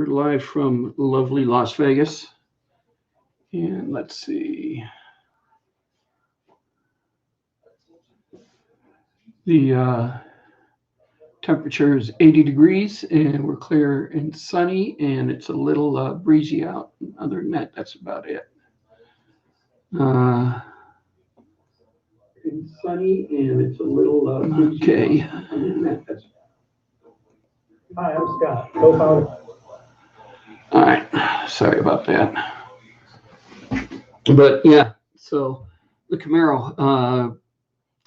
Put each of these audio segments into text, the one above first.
live from lovely Las Vegas. And let's see. The temperature is 80 degrees and we're clear and sunny and it's a little breezy out. Other than that, that's about it. It's sunny and it's a little breezy. Okay. Other than that, that's Hi, I'm Scott, co-founder. all right. Sorry about that. But yeah, so the Camaro,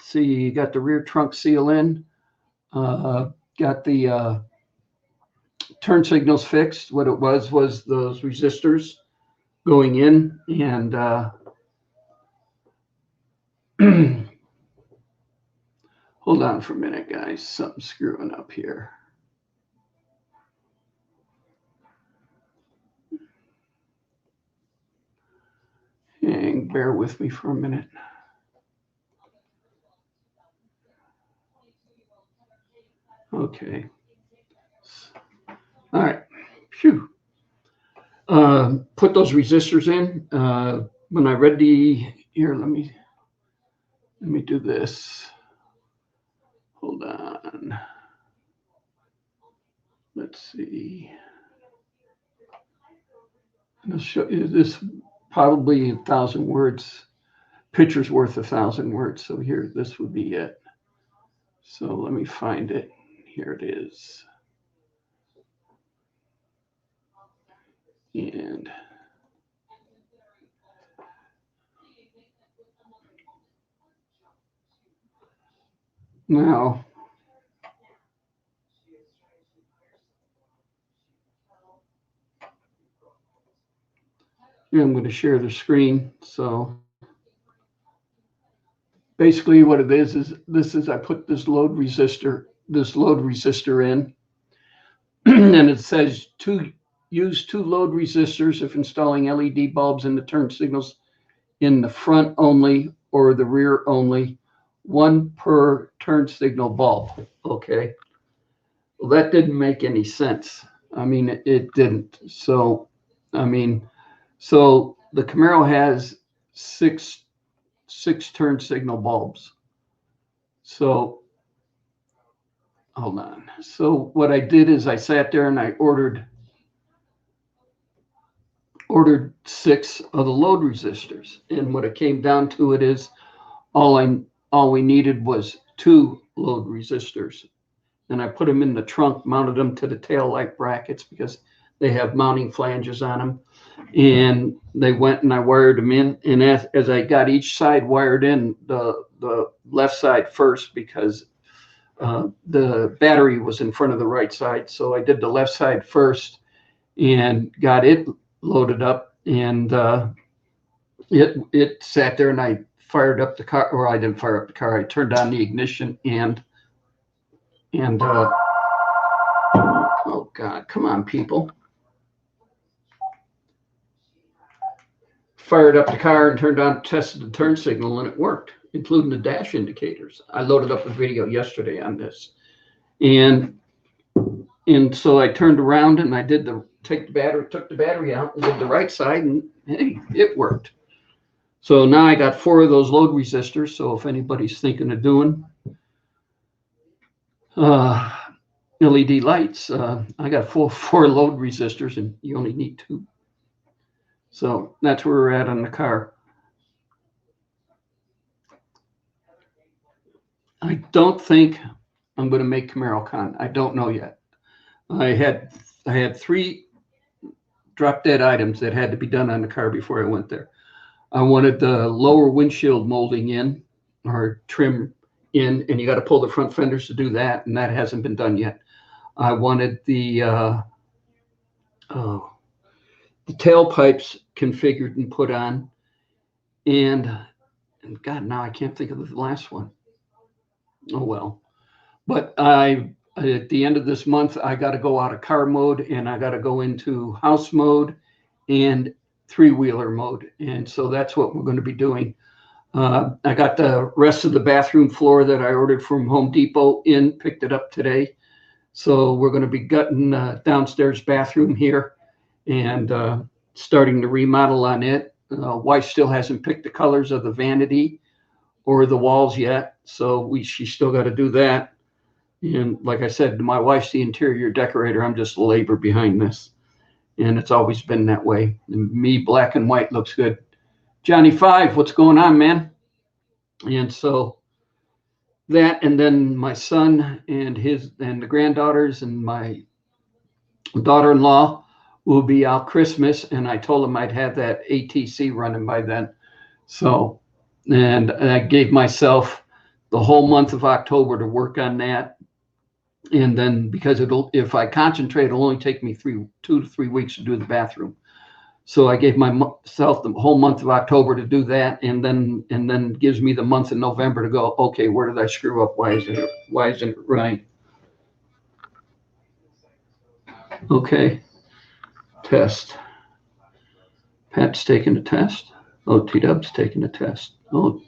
see, you got the rear trunk seal in, got the turn signals fixed. What it was those resistors going in, and hold on for a minute, guys. Something's screwing up here. Hang, bear with me for a minute. Okay. All right. Phew. Put those resistors in. When I read here, let me do this. Hold on. Let's see. I'll show you this, probably 1,000 words. Picture's worth 1,000 words. So here, this would be it. So let me find it. Here it is. And now, I'm going to share the screen. So basically what it is I put this load resistor in, and it says use 2 load resistors if installing LED bulbs in the turn signals in the front only or the rear only, 1 per turn signal bulb. Okay. Well, that didn't make any sense. I mean, it didn't. So, so the Camaro has six turn signal bulbs. So hold on. So what I did is I sat there and I ordered 6 of the load resistors. And what it came down to it is all we needed was 2 load resistors. And I put them in the trunk, mounted them to the tail light brackets because they have mounting flanges on them. And they went and I wired them in. And as I got each side wired in, the left side first, because the battery was in front of the right side. So I did the left side first and got it loaded up. And it sat there and I fired up the car, or I didn't fire up the car. I turned on the ignition and oh God, come on, people. Fired up the car and tested the turn signal, and it worked, including the dash indicators. I loaded up a video yesterday on this. And so I turned around and I took the battery out and did the right side, and hey, it worked. So now I got 4 of those load resistors. So if anybody's thinking of doing LED lights, I got 4 load resistors, and you only need 2. So that's where we're at on the car. I don't think I'm going to make CamaroCon. I don't know yet. I had 3 drop dead items that had to be done on the car before I went there. I wanted the lower windshield molding in, or trim in, and you got to pull the front fenders to do that, and that hasn't been done yet. I wanted the tailpipes configured and put on, and God, now I can't think of the last one. Oh well. But at the end of this month, I got to go out of car mode and I got to go into house mode and 3-wheeler mode. And so that's what we're going to be doing. I got the rest of the bathroom floor that I ordered from Home Depot picked it up today. So we're going to be gutting downstairs bathroom here and starting to remodel on it. Wife still hasn't picked the colors of the vanity or the walls yet, so she's still got to do that. And like I said, my wife's the interior decorator. I'm just labor behind this, and it's always been that way. And me, black and white looks good. Johnny Five, what's going on, man? And so that, and then my son and the granddaughters and my daughter-in-law will be out Christmas, and I told them I'd have that ATC running by then. So, and I gave myself the whole month of October to work on that. And then because if I concentrate, it'll only take me 2 to 3 weeks to do the bathroom. So I gave myself the whole month of October to do that, and then gives me the month of November to go, okay, where did I screw up? Why isn't it right? Okay. Test. Pat's taking a test. Oh, T-Dub's taking a test. Oh,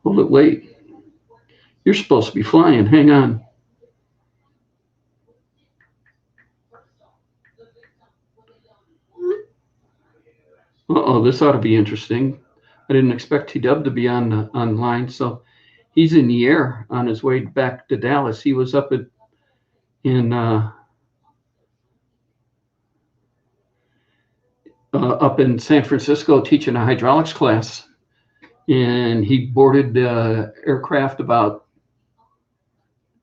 hold it, wait. You're supposed to be flying. Hang on. Uh-oh, this ought to be interesting. I didn't expect T-Dub to be online, so he's in the air on his way back to Dallas. He was up in San Francisco teaching a hydraulics class, and he boarded the aircraft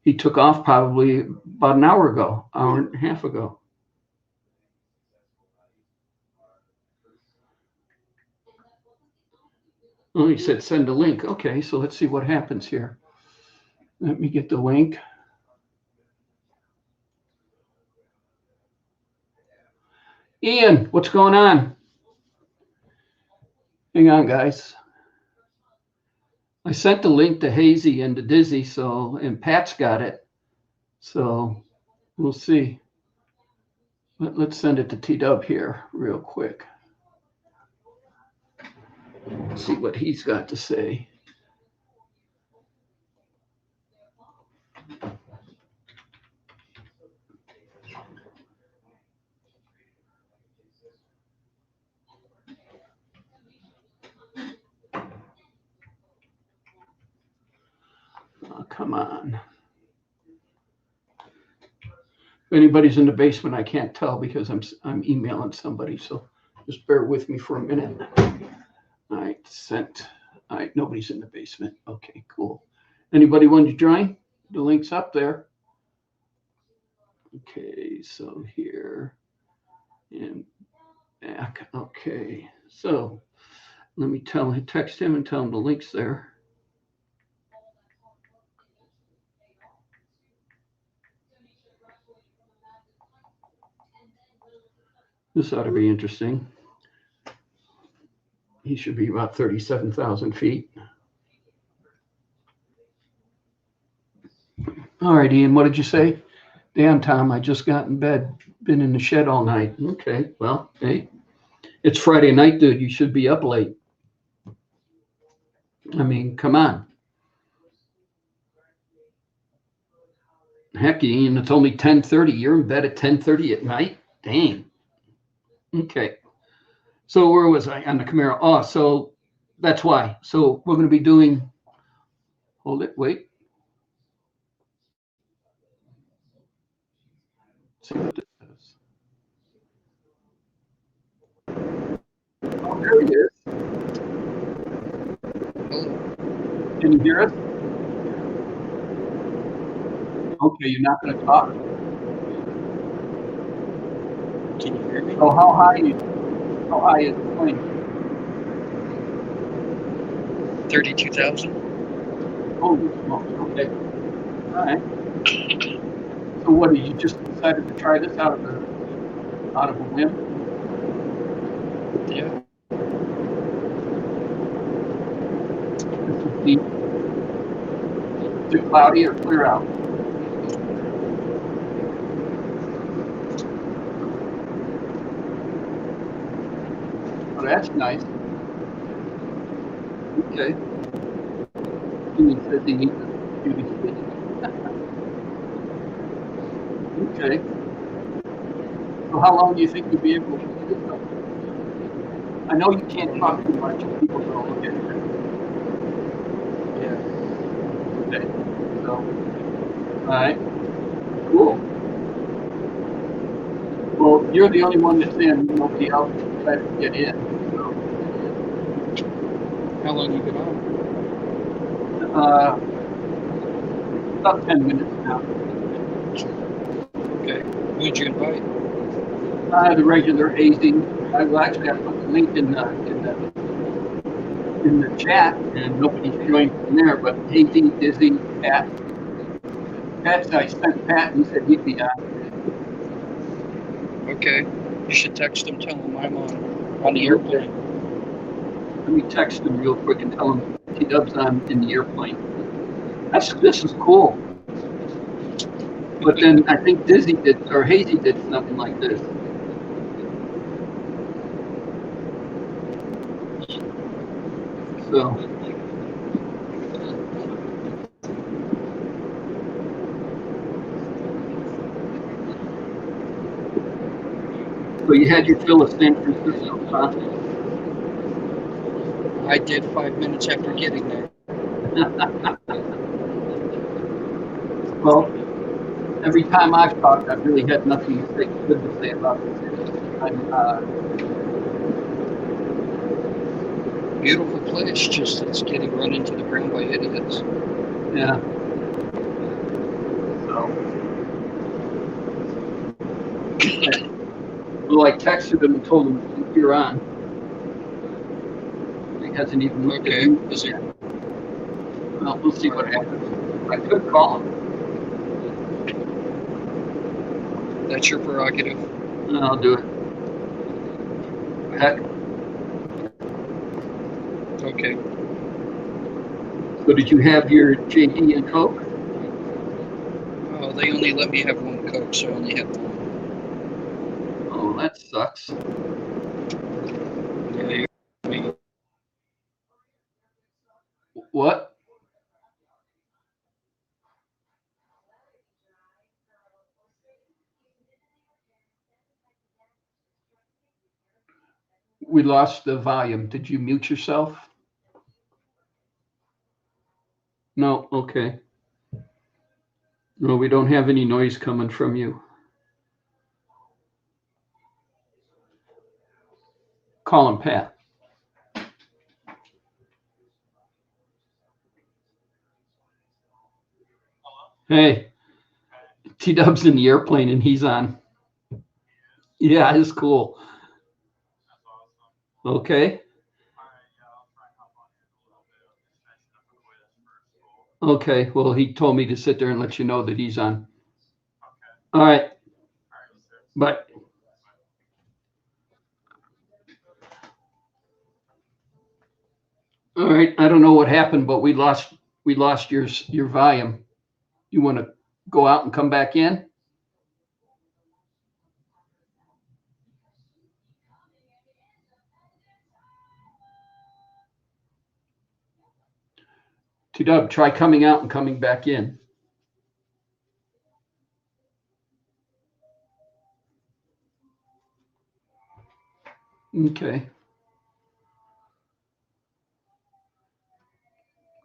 he took off probably about an hour and a half ago. Oh, he said send a link. Okay, so let's see what happens here. Let me get the link. Ian, what's going on? Hang on, guys. I sent the link to Hazy and to Dizzy, and Pat's got it. So we'll see. Let's send it to T-Dub here real quick. See what he's got to say. Oh, come on. If anybody's in the basement, I can't tell because I'm emailing somebody. So just bear with me for a minute. All right, sent. All right, nobody's in the basement. Okay, cool. Anybody want to join? The link's up there. Okay, so here and back. Okay, so let me text him and tell him the link's there. This ought to be interesting. He should be about 37,000 feet. All right, Ian, what did you say? Damn, Tom, I just got in bed. Been in the shed all night. Okay, well, hey, it's Friday night, dude. You should be up late. I mean, come on. Heck, Ian, it's only 10:30. You're in bed at 10:30 at night? Dang. Okay. So where was I on the Camaro? Oh, so that's why. So we're going to be doing, hold it, wait. Let's see what this is. Oh, there he is. Can you hear us? Okay, you're not going to talk. Can you hear me? Oh, how high is the plane? 32,000. Holy smokes. Okay. All right. So what, did you just decided to try this out of a whim? Yeah. Is it cloudy or clear out? Oh, that's nice. Okay. He said he needs a beauty sleep. Okay. So how long do you think you'll be able to do this? I know you can't talk too much. People don't look at you. Yeah. Okay. So, all right. Cool. Well, you're the only one that's in. Nobody else tried to get in. How long you been on? About 10 minutes now. Okay. Who'd you invite? The regular hazing. I will actually have put the link in the chat, and nobody's joined from there. But Hazy, Dizzy, Pat. I sent Pat, and he said he'd be on. Okay. You should text him, tell him I'm on the airplane. Let me text him real quick and tell him T-Dub's on in the airplane. This is cool. But then I think Hazy did something like this. So. So you had your fill of San Francisco, huh? I did 5 minutes after getting there. Well, every time I've talked, I've really had nothing good to say about this. Beautiful place, just it's getting run into the ground by idiots. Yeah. So. Well, I texted him and told him you're on. He hasn't even looked at you. Is it? Well, we'll see what happens. I could call him. That's your prerogative. I'll do it. Heck. Okay. So did you have your JD and Coke? Oh, they only let me have one Coke, so I only have one. Oh, that sucks. Yeah, What? We lost the volume. Did you mute yourself? No, okay. No, we don't have any noise coming from you. Call him Pat. Hey, T-Dub's in the airplane and he's on. Yeah, it's cool. Okay. Okay, well, he told me to sit there and let you know that he's on. All right. Bye. All right. I don't know what happened, but we lost your volume. You want to go out and come back in? T-Dub, try coming out and coming back in. Okay.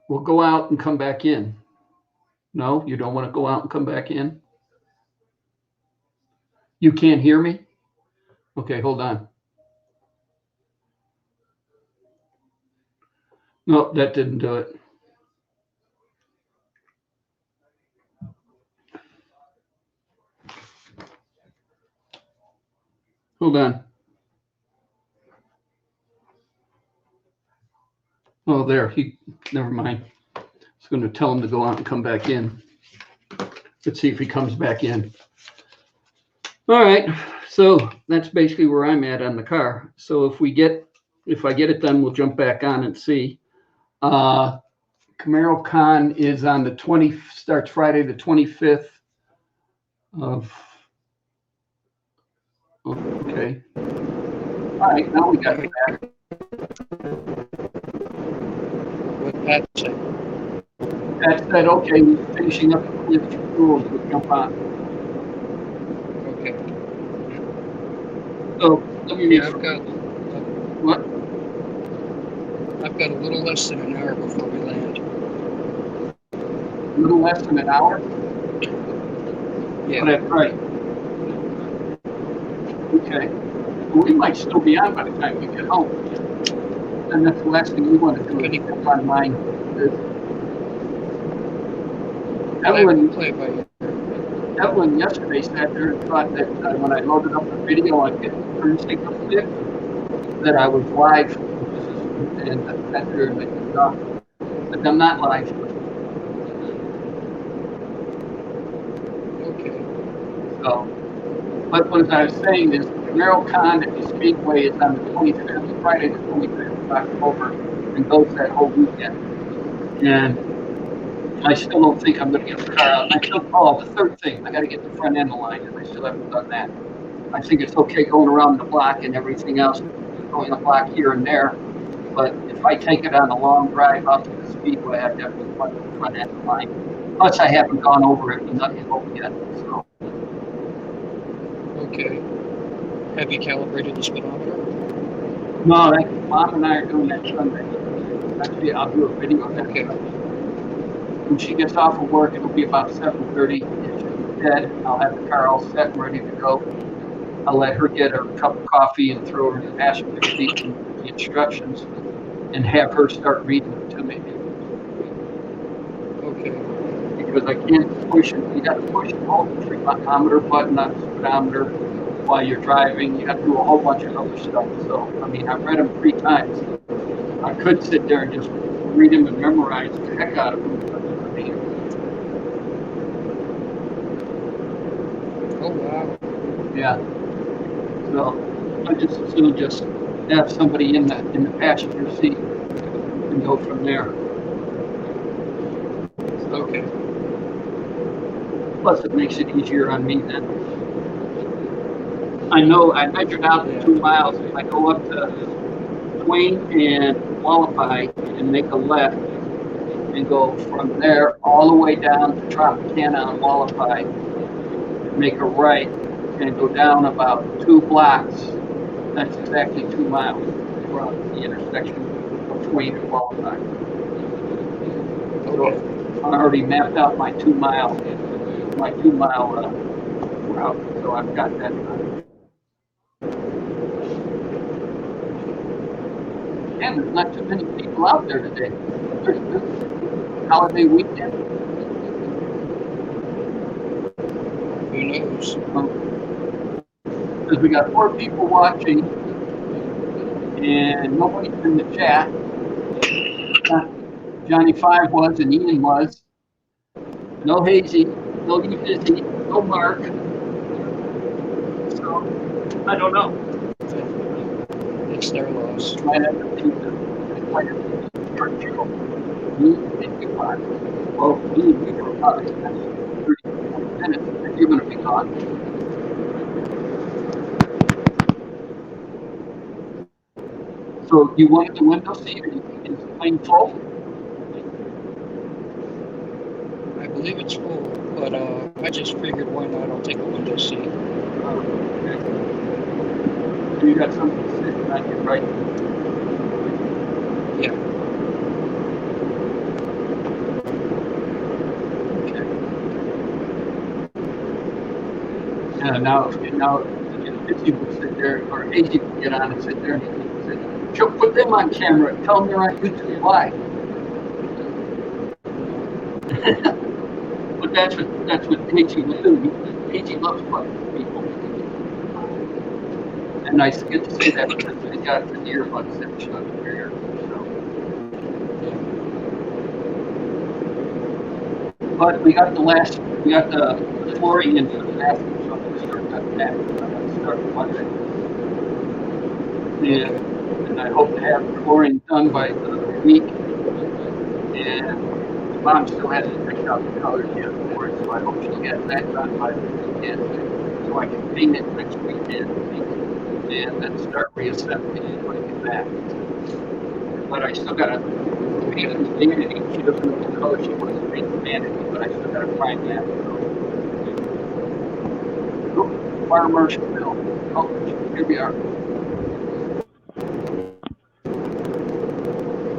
Well, go out and come back in. No, you don't want to go out and come back in? You can't hear me? Okay, hold on. No, that didn't do it. Hold on. Oh, there. Never mind. I was going to tell him to go out and come back in. Let's see if he comes back in. All right. So that's basically where I'm at on the car. So if I get it done, we'll jump back on and see. Camaro Con is on the starts Friday the 25th of. Okay. All right. Now we got it back. What Pat said. Pat said, okay, we're finishing up the rules. We'll jump on. So let me Yeah, what? I've got a little less than an hour before we land. A little less than an hour? Yeah. Oh, that's right. Okay. Well, we might still be on by the time we get home. And that's the last thing we want to do is jump online. Evelyn Play it by ear. Evelyn yesterday sat there and thought that when I loaded up the video on the turn signal stick, that I was live. And I sat there and I said, no, but I'm not live. Okay. So, but what I was saying is, Merrill-Con at the Speedway is on the 25th, Friday the 25th of October, and goes that whole weekend. And I still don't think I'm going to get the car out. And I still, the third thing, I got to get the front end aligned, and I still haven't done that. I think it's okay going around the block and everything else, going the block here and there. But if I take it on a long drive out to the Speedway, I definitely want the front end aligned. Plus, I haven't gone over it with nothing over yet. So. Okay. Have you calibrated the speedometer? No, Mom and I are doing that Sunday. Actually, I'll do a video of that. Okay. When she gets off of work, it'll be about 7:30. If she's dead, I'll have the car all set and ready to go. I'll let her get her cup of coffee and throw her in the passenger seat and the instructions and have her start reading it to me. Okay. Because I can't push it. You got to push and hold the thermometer button on the speedometer while you're driving. You have to do a whole bunch of other stuff. So, I mean, I've read them 3 times. I could sit there and just read them and memorize the heck out of them. I mean, Oh, wow. yeah. So I just as soon just have somebody in the passenger seat and go from there. So, Okay. plus it makes it easier on me then. I know I measured out the 2 miles. If I go up to Twain and Wallapai and make a left and go from there all the way down to Tropicana and Wallapai, make a right and go down about 2 blocks. That's exactly 2 miles from the intersection of Twain and Wallapai. So I already mapped out my 2 mile route. So I've got that done. And there's not too many people out there today. Holiday weekend. Who knows? Because we got 4 people watching and nobody's in the chat. Johnny 5 was and Ian was. No Hazy, no You Busy, no Mark. So I don't know. It's their loss. Might have to do the short show. Me and you are. Well, me and you are probably 30, 40 minutes and you're going to be gone. So you wanted the window seat or you think it's plain full? I believe it's full, but I just figured why not? I'll take a window seat. Okay. So you got something sitting on your right. Yeah. Okay. Yeah, now if you would sit there, or Hazy would get on and sit there and say, she'll put them on camera and tell them they're on YouTube Live. But that's what Hazy will do. Hazy loves fucking people. And I get to say that because I got the earbuds that shut up here. So. But we got the flooring in for the bathroom, so I'm going to start cutting that. I'm going to start Monday. And I hope to have the flooring done by the week. And Mom still hasn't picked out the colors yet for it, so I hope she'll get that done by the weekend. So I can paint it next weekend and then start reassembling it when I get back. But I still got to paint the vanity. She doesn't know what color she wants to paint the vanity, but I still got to find that. So. Fire Marshal Bill. Oh, here we are.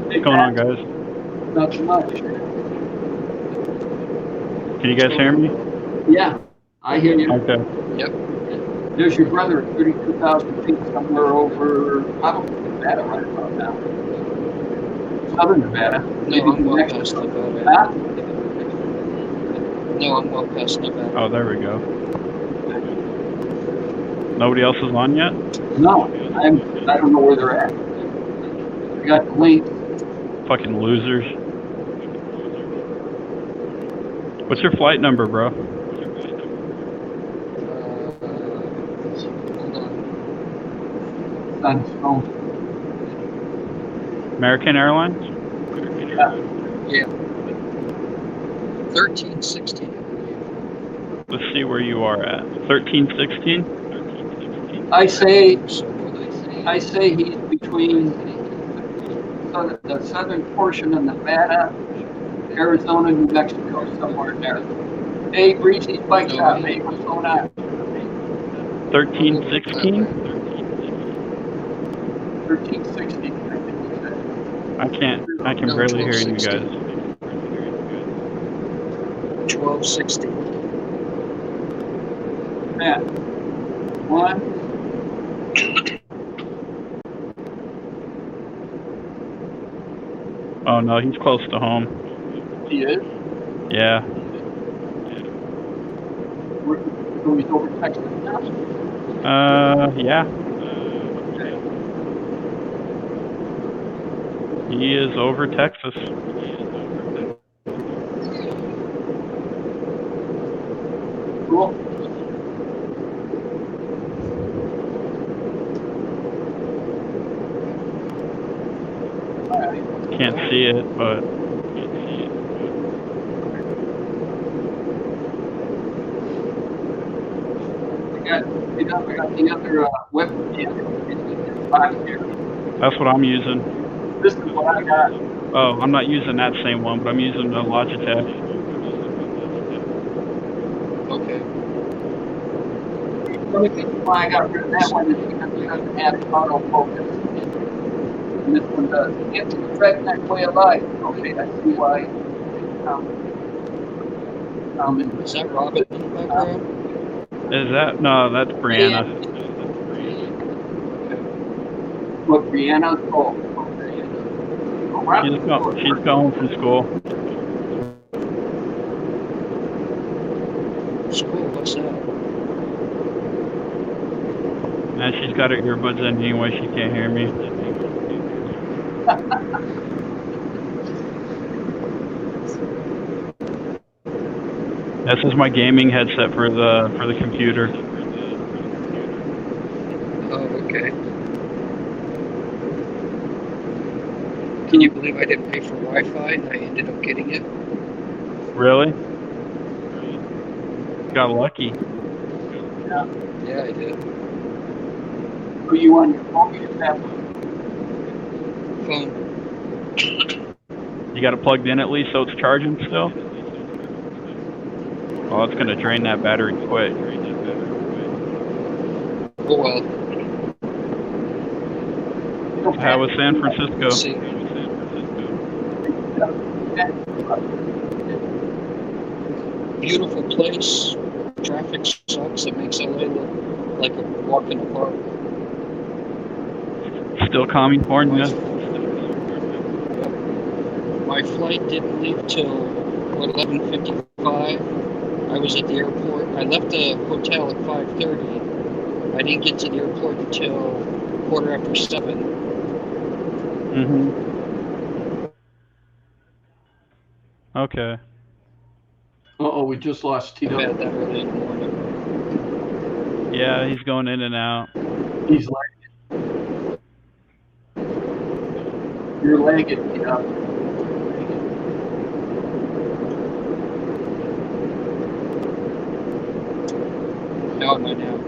What's going on, guys? Not too much. Can you guys hear me? Yeah, I hear you. Okay. Yep. There's your brother at 32,000 feet somewhere over, probably Nevada right about now. Southern Nevada. No, Maybe I'm New well Mexico. past Nevada. Huh? No, I'm well past Nevada. Oh, there we go. Nobody else is on yet? No, I don't know where they're at. I got the link. Fucking losers. What's your flight number, bro? Hold on. It's on his phone. American Airlines? Yeah. 1316. Let's see where you are at. 1316? I say So, he's between the southern portion of Nevada, Arizona, New Mexico, somewhere in there. Hey, Breezy's bike shop, hey, what's going on? 1316? 1360, I think he said. I can No, barely hear you 1260. guys. 1260. Matt, one. Oh no, he's close to home. He is. Yeah. So he's over Texas now. Yeah. He is over Texas. Cool. Can't see it, but I got the other webcam box here. that's what I'm using. This is what I got. Oh, I'm not using that same one, but I'm using the Logitech. Okay. The only reason why I got rid of that one is because it doesn't have autofocus. And this one does. It's a redneck way of life. Okay, I see why. Is that Robin in the background? Is that? No, that's Brianna. What, Brianna? Oh, okay. She's going from school. School, what's that? And she's got her earbuds in anyway, she can't hear me. This is my gaming headset for the computer. Oh, okay. Can you believe I didn't pay for Wi-Fi and I ended up getting it? Really? Got lucky. Yeah, I did. Are you on your phone or your tablet? Phone. You got it plugged in at least so it's charging still? Oh, it's gonna drain that battery quick. Oh well. How was San Francisco? See. Beautiful place. Traffic sucks. It makes LA look like a walk in the park. Still California? My flight didn't leave till 11:55. I was at the airport. I left the hotel at 5:30. I didn't get to the airport until 7:15. Mm-hmm. Okay. Uh-oh, we just lost Bad Tito. that early in the morning. Yeah, he's going in and out. He's lagging. You're lagging, Tito. How am I now?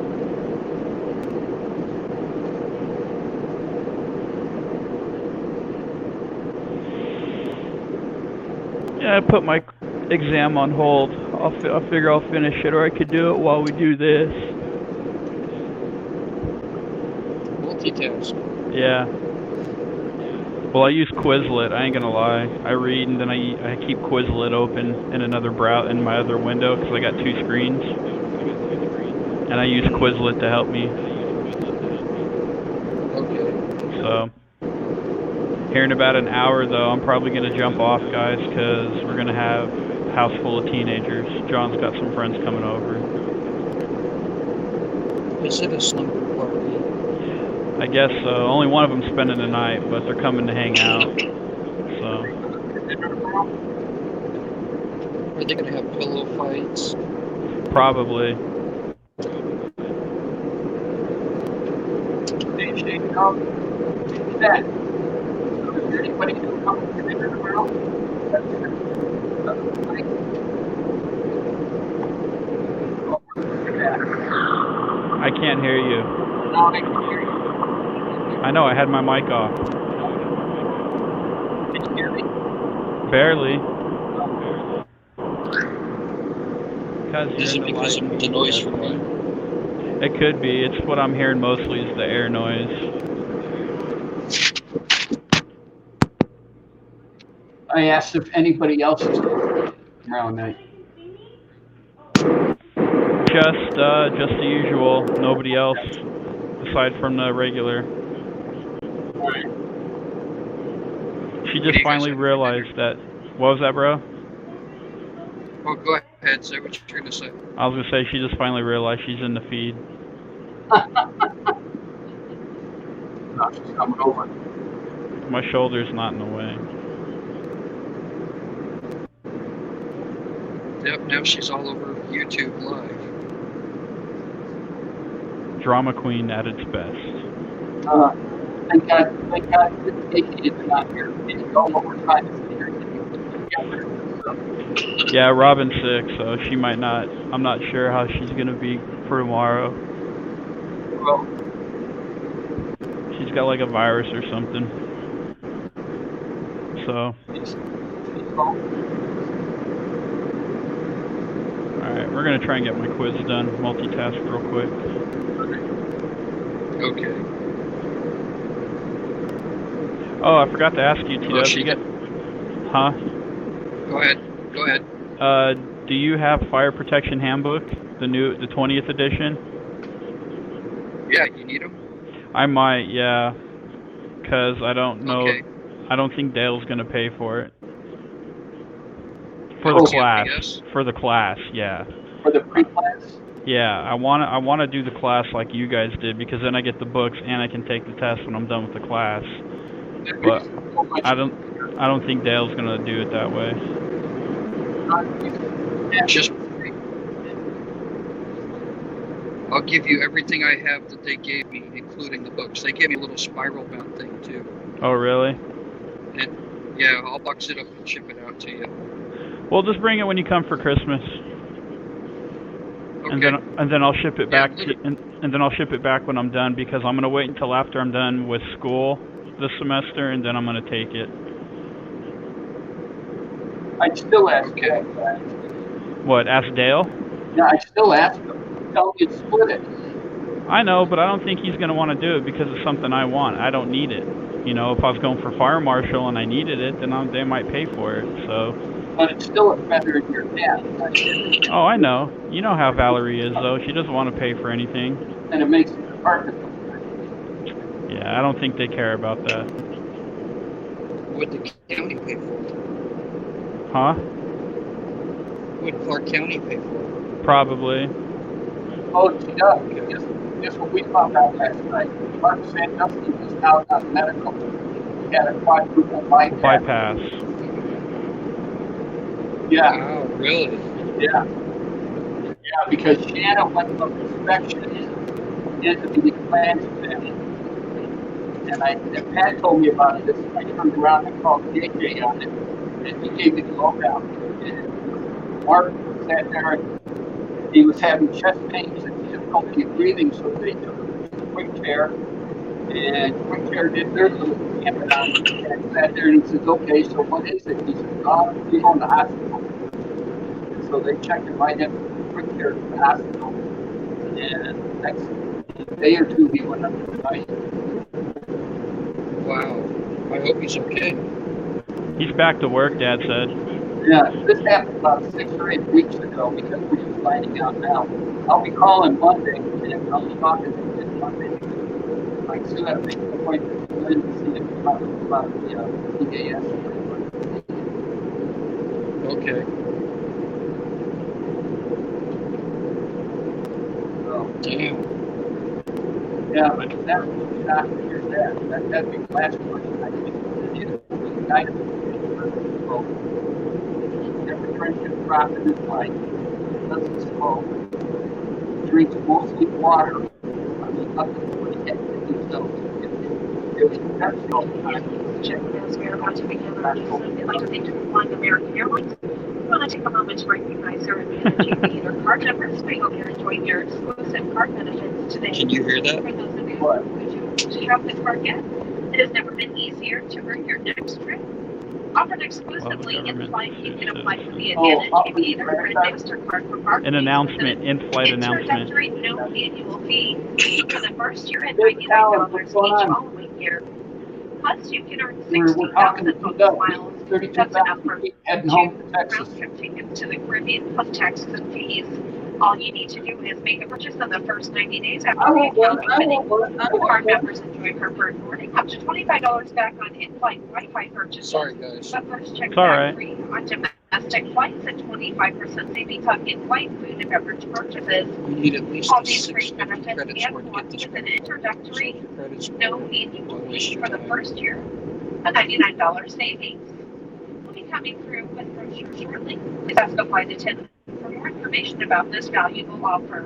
Yeah, I put my exam on hold. I'll figure I'll finish it, or I could do it while we do this. multitask. Yeah. Well, I use Quizlet. I ain't gonna lie. I read and then I keep Quizlet open in another in my other window because I got two screens, and I use Quizlet to help me. Okay. So, here in about an hour though, I'm probably gonna jump off, guys, because we're gonna have a house full of teenagers. John's got some friends coming over. Is it a slumber party? I guess so. Only one of them's spending the night, but they're coming to hang out. So. Are they gonna have pillow fights? Probably. I can't hear you. I know, I had my mic off. Barely. Is it because of the noise from me? It could be. It's what I'm hearing mostly is the air noise. I asked if anybody else is tomorrow night. Just the usual. Nobody else aside from the regular. She just finally realized that. What was that, bro? Oh, go ahead. Say what you're gonna say. I was gonna say she just finally realized she's in the feed. No, she's coming over. My shoulder's not in the way. Yep. Now she's all over YouTube Live. Drama queen at its best. Thank God, Casey is not here. It's all over time. Yeah, Robin's sick, so she might not. I'm not sure how she's gonna be for tomorrow. Well, she's got like a virus or something. So. Alright, we're gonna try and get my quiz done. Multitask real quick. Okay. Oh, I forgot to ask you, TW. Huh? Go ahead. Go ahead. Do you have Fire Protection Handbook, the 20th edition? Yeah, you need them? I might, yeah. Cause I don't know. Okay. I don't think Dale's gonna pay for it. For the class. For the class, yeah. For the pre-class? Yeah, I wanna do the class like you guys did because then I get the books and I can take the test when I'm done with the class. But I don't think Dale's gonna do it that way. Just I'll give you everything I have that they gave me, including the books. They gave me a little spiral bound thing too. Oh really? And yeah, I'll box it up and ship it out to you. Well, just bring it when you come for Christmas. Okay. And then I'll ship it back and then I'll ship it back when I'm done because I'm gonna wait until after I'm done with school this semester and then I'm gonna take it. I'd still ask. Okay. What? Ask Dale? Yeah, I still ask him. Tell me to split it. I know, but I don't think he's gonna want to do it because it's something I want. I don't need it. You know, if I was going for fire marshal and I needed it, then they might pay for it. So. But it's still a feather in your hat. Oh, I know. You know how Valerie is, though. She doesn't want to pay for anything. And it makes the department. Yeah, I don't think they care about that. Would the county pay for it? Huh? Would Clark County pay for it? Probably. Oh, she does. Just what we found out last night. Mark Sandusky was out on medical. He had a quadruple bypass. Yeah. Wow, really? Yeah. Yeah, because Shanna went from inspection into the transplant. And Pat told me about this. I turned around and called JJ on it. And he gave me the lowdown. And Mark sat there and he was having chest pains and difficulty breathing, so they took him to Quick Care. And Quick Care did their little camping on him and sat there and he says, okay, so what is it? He said, you're going to the hospital. So they checked him right in Quick Care to the hospital. And next day or two, he went under the knife. hope he's okay. He's back to work, Dad said. Yeah, this happened about 6 or 8 weeks ago because we're just finding out now. I'll be calling Monday and I'll be talking to him Monday. I still have to make an appointment to go in to see him about the EAS. Okay. So, Damn. yeah, but that was not to hear that. That'd be the last question I think. He's a guy that's never drinks a drop in his life. Doesn't smoke. Drinks mostly water. I mean, nothing really hectic himself. That's all the time. Check as we are about to begin our descent. We'd like to thank you for flying American Airlines. We want to take a moment to recognize our advantage theater card members. We hope you're enjoying your exclusive card benefits today. Can you hear that? For those of you What? who have the card yet, it has never been easier to earn your next trip. Offered exclusively in flight, you can apply for the Advantage Aviator or MasterCard from Barclays. An announcement, in-flight announcement. Introductory no annual fee for the first year and Hey, Alan, $99 what's each going on? following year. Plus, you can earn We're talking to 60,000 Doug. miles. That's 32,000 enough for feet heading home to Texas. round trip tickets to the Caribbean plus taxes and fees. All you need to do is make a purchase in the first 90 days after the account opening. Card members enjoy preferred boarding up to $25 back on in-flight Wi-Fi purchases. Sorry, guys. But first check It's all back right. free on domestic flights and 25% savings on in-flight food and beverage purchases. You need at least All a these free 650 benefits credit and score to more get this with an credit. So introductory if your credit score no don't annual waste fee your for the time. first year, a $99 savings. We'll be coming through with brochures shortly. Please ask a flight attendant for more information about this valuable offer.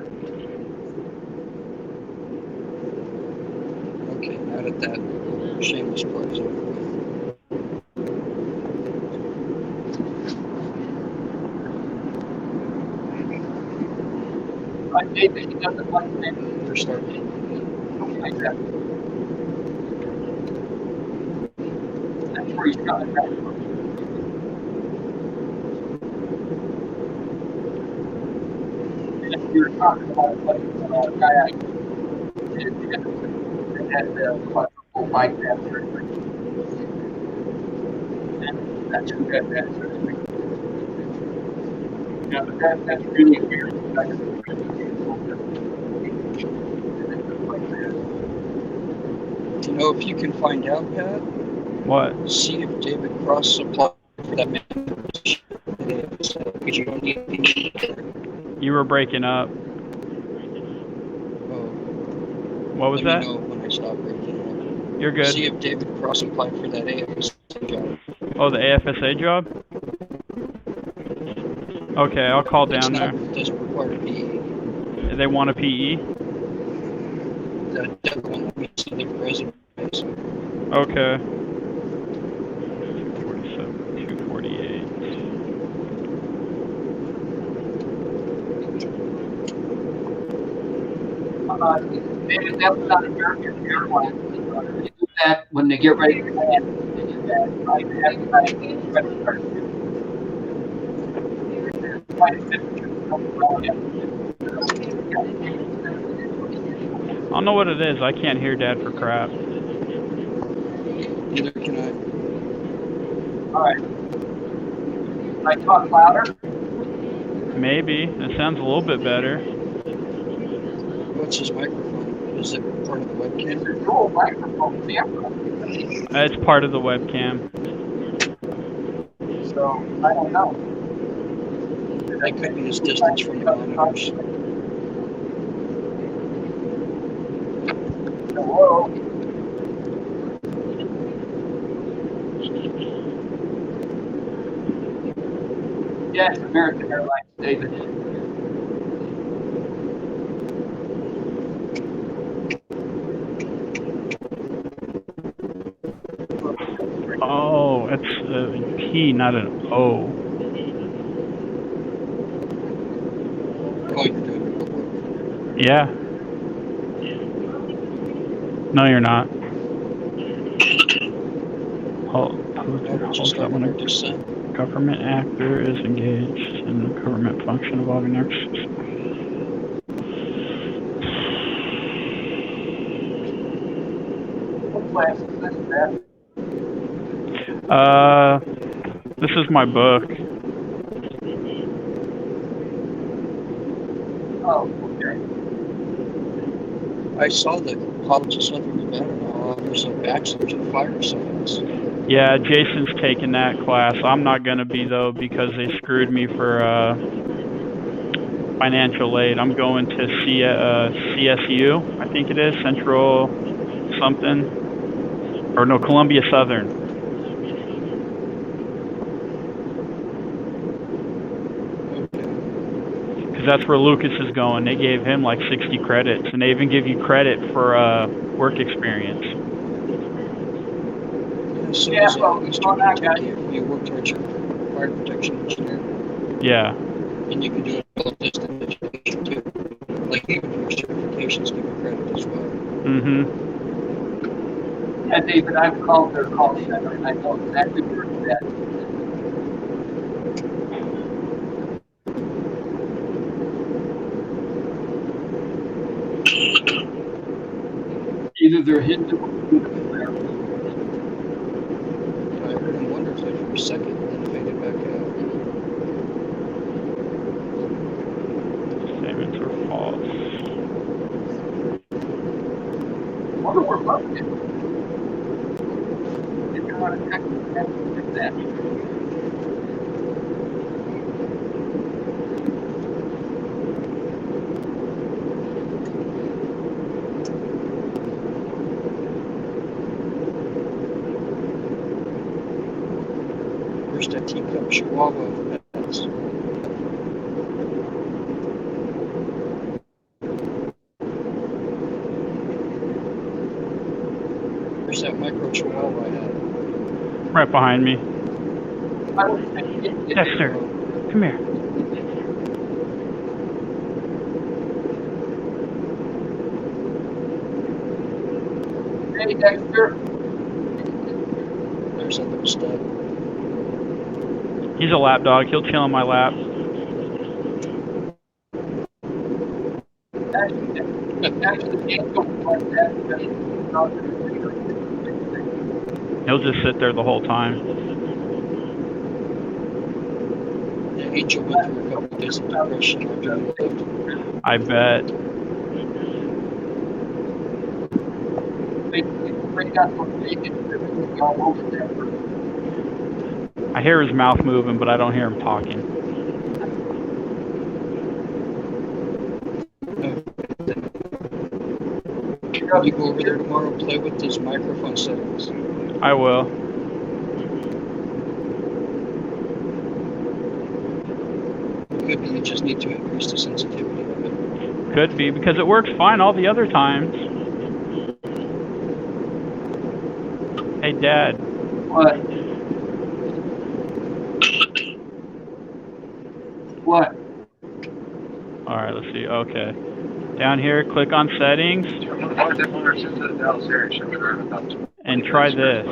Okay, now that that shameless part is over with. Like David, he doesn't like that. We're starting. Something like that. That's where he's coming back from. And we were talking about what guy I did that had quadruple bypass surgery. And that's who got that surgery. Yeah, but that's really weird. You know, if you can find out, Pat, What? see if David Cross applied for that membership. Because you don't need any. You were breaking up. Oh, What was let that? me know when I stop breaking up. You're good. See if David Cross applied for that AFS job. Oh, the AFSA job? Okay, I'll call down there. It doesn't require PE. They want a PE? That one let me see their resumes. Okay. 47, 248. Maybe that was on American Airlines. They do that when they get ready to land. They do that. I have credit card. I don't know what it is. I can't hear Dad for crap. Neither can I. All right. Can I talk louder? Maybe. It sounds a little bit better. What's his microphone? Is it part of the webcam? There's no microphone camera. It's part of the webcam. So I don't know. That could be his distance from the monitors. Hello. Yes, American Airlines, David. Oh, it's a P, not an O. Oh, you're doing it. Yeah. No, you're not. Hold Just that having one. our descent. Government actor is engaged in the government function involving nurses. What class is this, Matt? This is my book. Oh, okay. I saw that College of Southern Nevada there's a bachelor's in fire science. Yeah, Jason's taking that class. I'm not gonna be though because they screwed me for financial aid. I'm going to CSU, I think it is, Central something, or no, Columbia Southern. Because that's where Lucas is going. They gave him like 60 credits, and they even give you credit for work experience. So Yeah, was Eastern Kentucky where you worked towards your fire protection engineer. Yeah. And you can do it all distance education too. Like even your certifications give you credit as well. Mm-hmm. Yeah, David, I've called their call center and I know exactly where it's at. Either they're hidden or there. I heard him wonder if for a second and then faded back out. Statements are false. I wonder where Buck is. If you want to check that. Where's that teacup chihuahua that's Where's that micro chihuahua at? Right behind me. Dexter, Dexter, come here. hey Dexter. There's that little stud. He's a lap dog. He'll chill on my lap. He'll just sit there the whole time. Yeah, Angel went through a couple of days of depression after you left. I bet. I hear his mouth moving, but I don't hear him talking. Can you go over there tomorrow and play with his microphone settings? I will. Could be you just need to increase the sensitivity of it. Could be, because it works fine all the other times. Hey, Dad. What? What? Alright, let's see. Okay. Down here, click on settings. And try this.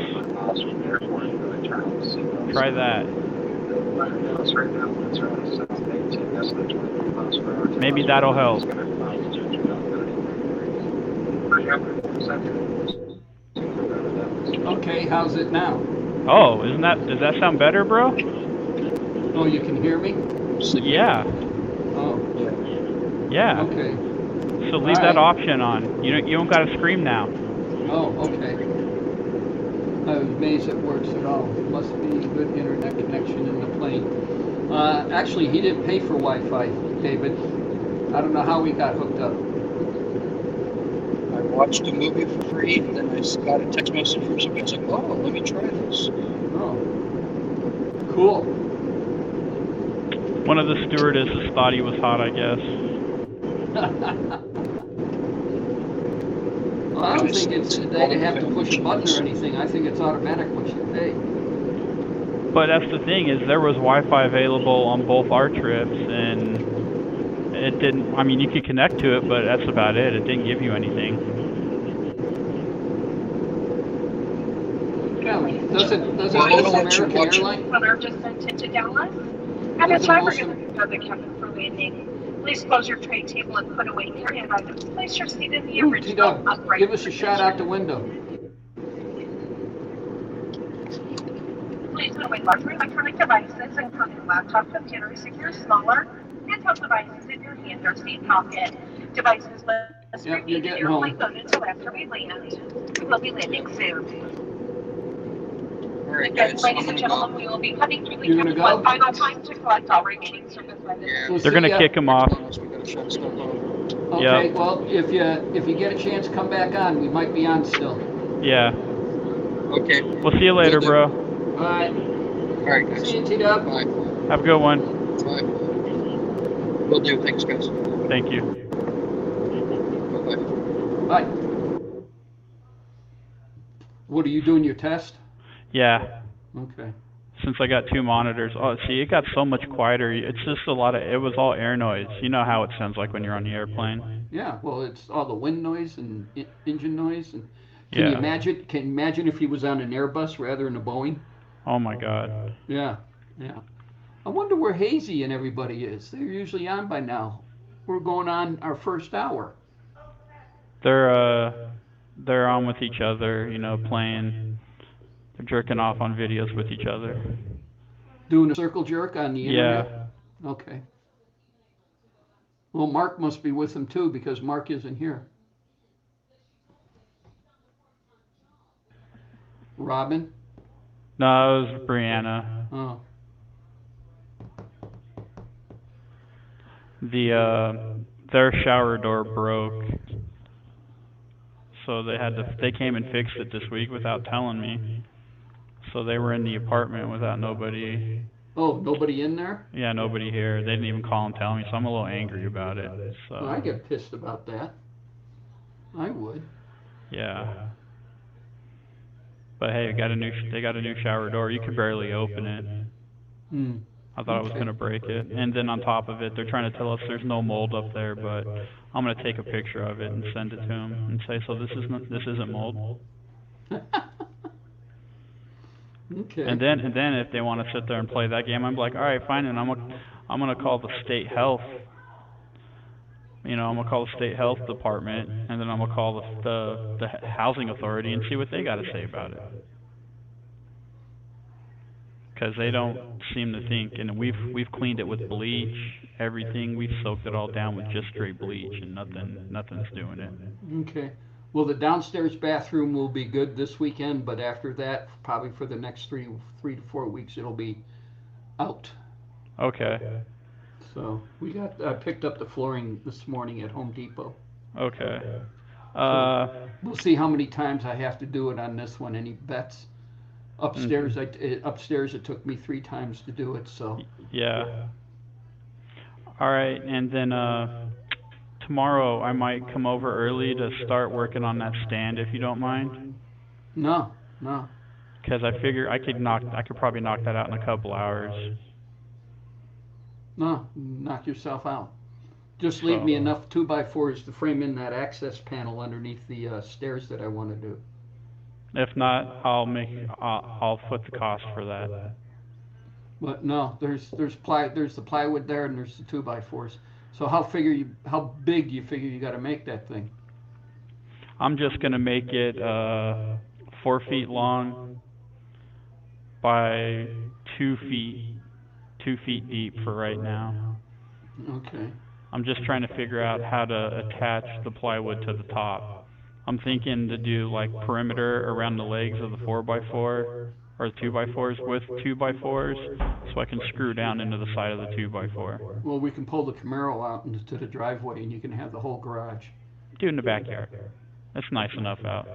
Try that. Maybe that'll help. Okay, how's it now? Oh, does that sound better, bro? Oh, you can hear me? Yeah. Oh, Yeah. okay. So leave that option on. You don't gotta scream now. Oh, okay. I was amazed it works at all. Must be a good internet connection in the plane. Actually, he didn't pay for Wi-Fi, David. I don't know how we got hooked up. I watched a movie for free, and then I got a text message from somebody. It's like, oh, let me try this. Oh, cool. One of the stewardesses thought he was hot, I guess. Well, I don't think they have to push a button or anything. I think it's automatic once you pay. But that's the thing, is there was Wi-Fi available on both our trips, and it didn't, I mean, you could connect to it, but that's about it. It didn't give you anything. Does it host American Airlines? Weather just sent into Dallas. At this time, we're going to prepare the cabin for landing. Please close your tray table and put away carry-on items. Place your seat in the original upright. Give us a shot out the window. Please avoid larger electronic devices, including laptop computers, if you're smaller. Handheld devices in your hand or seat pocket. Devices must Yep, remain you're in getting your home. phone until after we land. We will be landing soon. All right, Again, guys, ladies I'm and gonna gentlemen, go. we will be coming through the You're gonna county go? one final time to collect all remaining service items. Yeah. We'll They're see gonna ya. kick him off. Else we gotta shut stuff off. Okay, Yep. well, if you get a chance, come back on. We might be on still. Yeah. Okay. We'll see you later, Will do. bro. All right. All right, guys. See you, T-Dub. Bye. Have a good one. Bye. Will do. Thanks, guys. Thank you. Bye-bye. Bye. What are you doing, your test? Yeah. Okay. Since I got 2 monitors. Oh, see, it got so much quieter. It's just a lot of, it was all air noise. You know how it sounds like when you're on the airplane. Yeah, well, it's all the wind noise and engine noise. And can you Yeah. imagine? Can you imagine if he was on an Airbus rather than a Boeing? Oh my God. Yeah, yeah. I wonder where Hazy and everybody is. They're usually on by now. We're going on our first hour. They're on with each other, you know, playing. They're jerking off on videos with each other. Doing a circle jerk on the internet? Yeah. Okay. Well, Mark must be with them too because Mark isn't here. Robin? No, it was Brianna. Oh. Their shower door broke. So they came and fixed it this week without telling me. So they were in the apartment without nobody. Oh, nobody in there? Yeah, nobody here. They didn't even call and tell me, so I'm a little angry about it. So Well, I get pissed about that. I would. yeah. But hey, they got a new shower door. You could barely open it. Hmm. I thought I was gonna break it. And then on top of it, they're trying to tell us there's no mold up there, but I'm gonna take a picture of it and send it to them and say, so this isn't mold. Okay. And then if they want to sit there and play that game, I'm like, all right, fine, and I'm gonna call the state health. You know, I'm gonna call the state health department, and then I'm gonna call the housing authority and see what they got to say about it. Because they don't seem to think, and we've cleaned it with bleach, everything. We've soaked it all down with just straight bleach, and nothing's doing it. Okay. Well, the downstairs bathroom will be good this weekend, but after that, probably for the next three to 4 weeks, it'll be out. Okay. So I picked up the flooring this morning at Home Depot. Okay. We'll see how many times I have to do it on this one. Any bets? Upstairs, upstairs it took me 3 times to do it. So Yeah. All right, and then tomorrow I might come over early to start working on that stand if you don't mind. no. Because I figure I could probably knock that out in a couple hours. No, knock yourself out. Just leave me enough 2x4s to frame in that access panel underneath the stairs that I want to do. If not, I'll foot the cost for that. But no, there's the plywood there and there's the 2x4s. So how big you figure you got to make that thing? I'm just gonna make it 4 feet long by 2 feet deep for right now. Okay. I'm just trying to figure out how to attach the plywood to the top. I'm thinking to do like perimeter around the legs of the 4x4 or the 2x4s with 2x4s, so I can screw down into the side of the 2x4. Well, we can pull the Camaro out into the driveway and you can have the whole garage. Do it in the backyard. That's nice enough out.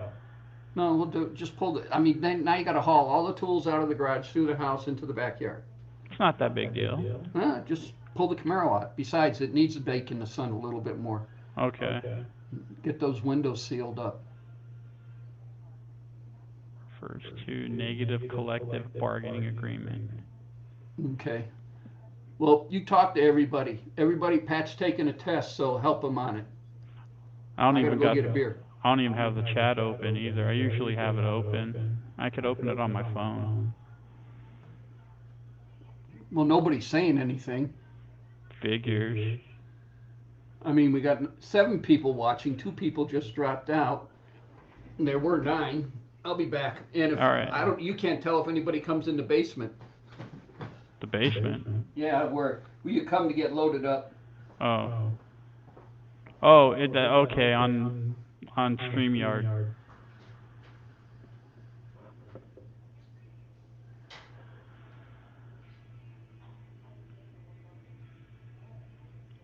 No, we'll just pull the. I mean, then now you got to haul all the tools out of the garage through the house into the backyard. It's not that big deal. Just pull the Camaro out. Besides, it needs to bake in the sun a little bit more. Okay. Get those windows sealed up. First to negative collective bargaining agreement. Okay. Well, you talk to everybody. Pat's taking a test, so help him on it. I don't I even gotta go get a beer. I don't even have the chat open either. I usually have it open. I could open it on my phone. Well, nobody's saying anything. Figures. I mean, we got 7 people watching. 2 people just dropped out. There were 9. I'll be back. And if All right. you can't tell if anybody comes in the basement. The basement. Yeah, where you come to get loaded up. Oh. Oh, okay, on StreamYard.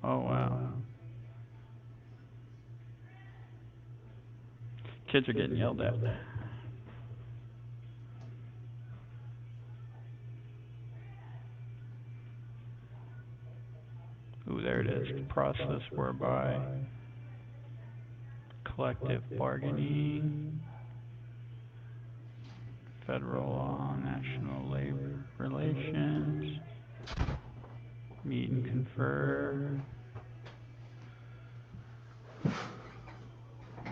Oh wow. Kids are getting yelled at. Ooh, there it is. The process whereby collective bargaining, federal law, national labor relations, meet and confer,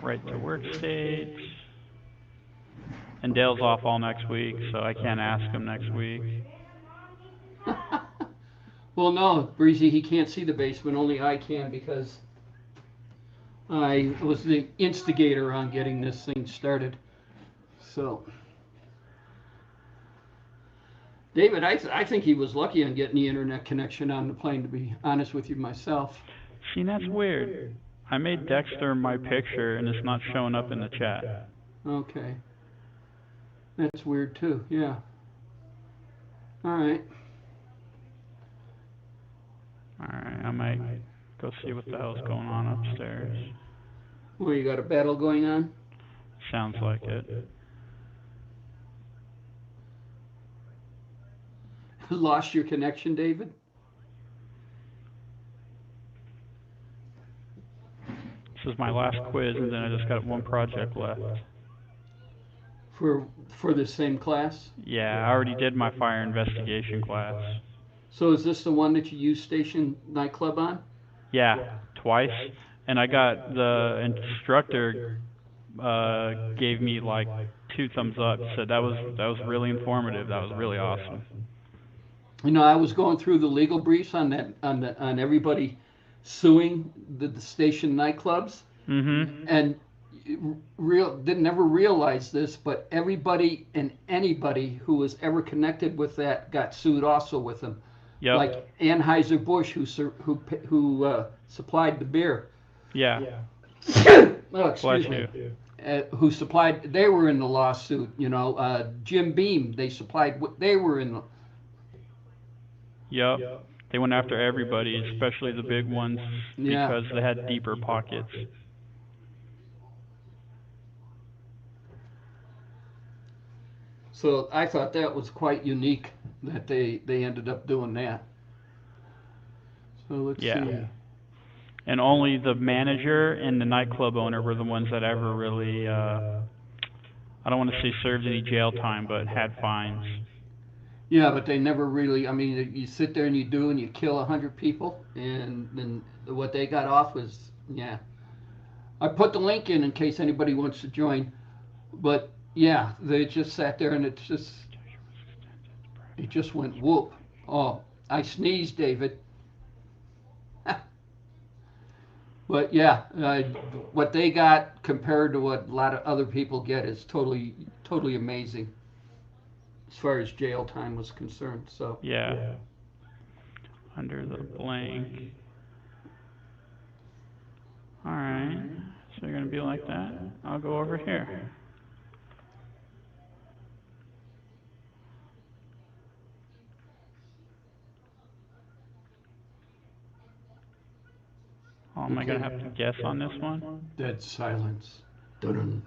right to work states. And Dale's off all next week, so I can't ask him next week. Well, no, Breezy, he can't see the basement. Only I can because I was the instigator on getting this thing started. So, David, I think he was lucky on getting the internet connection on the plane, to be honest with you myself. See, that's weird. I made Dexter my picture, and it's not showing up in the chat. Okay. That's weird too, yeah. All right. Alright, I might go see what the hell's going on upstairs. Well, you got a battle going on? Sounds like it. Lost your connection, David? This is my last quiz, and then I just got one project left. For the same class? Yeah, I already did my fire investigation class. So is this the one that you used Station Nightclub on? Yeah, twice. And I got the instructor gave me like 2 thumbs up. Said that was really informative. That was really awesome. You know, I was going through the legal briefs on on everybody suing the station nightclubs, and didn't ever realize this, but everybody and anybody who was ever connected with that got sued also with them. Yep. Like Anheuser-Busch, who supplied the beer. Yeah. Oh, excuse Bless me. you. Who supplied? They were in the lawsuit. You know, Jim Beam. They supplied. They were in the. Yep. They went after everybody, especially the big ones, Yeah. because they had deeper pockets. So I thought that was quite unique that they ended up doing that. So let's Yeah. see. And only the manager and the nightclub owner were the ones that ever really, I don't want to say served any jail time, but had fines. Yeah, but they never really. I mean, you sit there and you do, and you kill 100 people, and then what they got off was, yeah. I put the link in case anybody wants to join, but yeah, they just sat there and it just went whoop. Oh, I sneezed, David. But yeah, what they got compared to what a lot of other people get is totally amazing as far as jail time was concerned. So Yeah. Under the blank. Alright. So you're going to be like that? I'll go over here. Oh, am I going to have to guess on this one? dead silence. Dun-dun.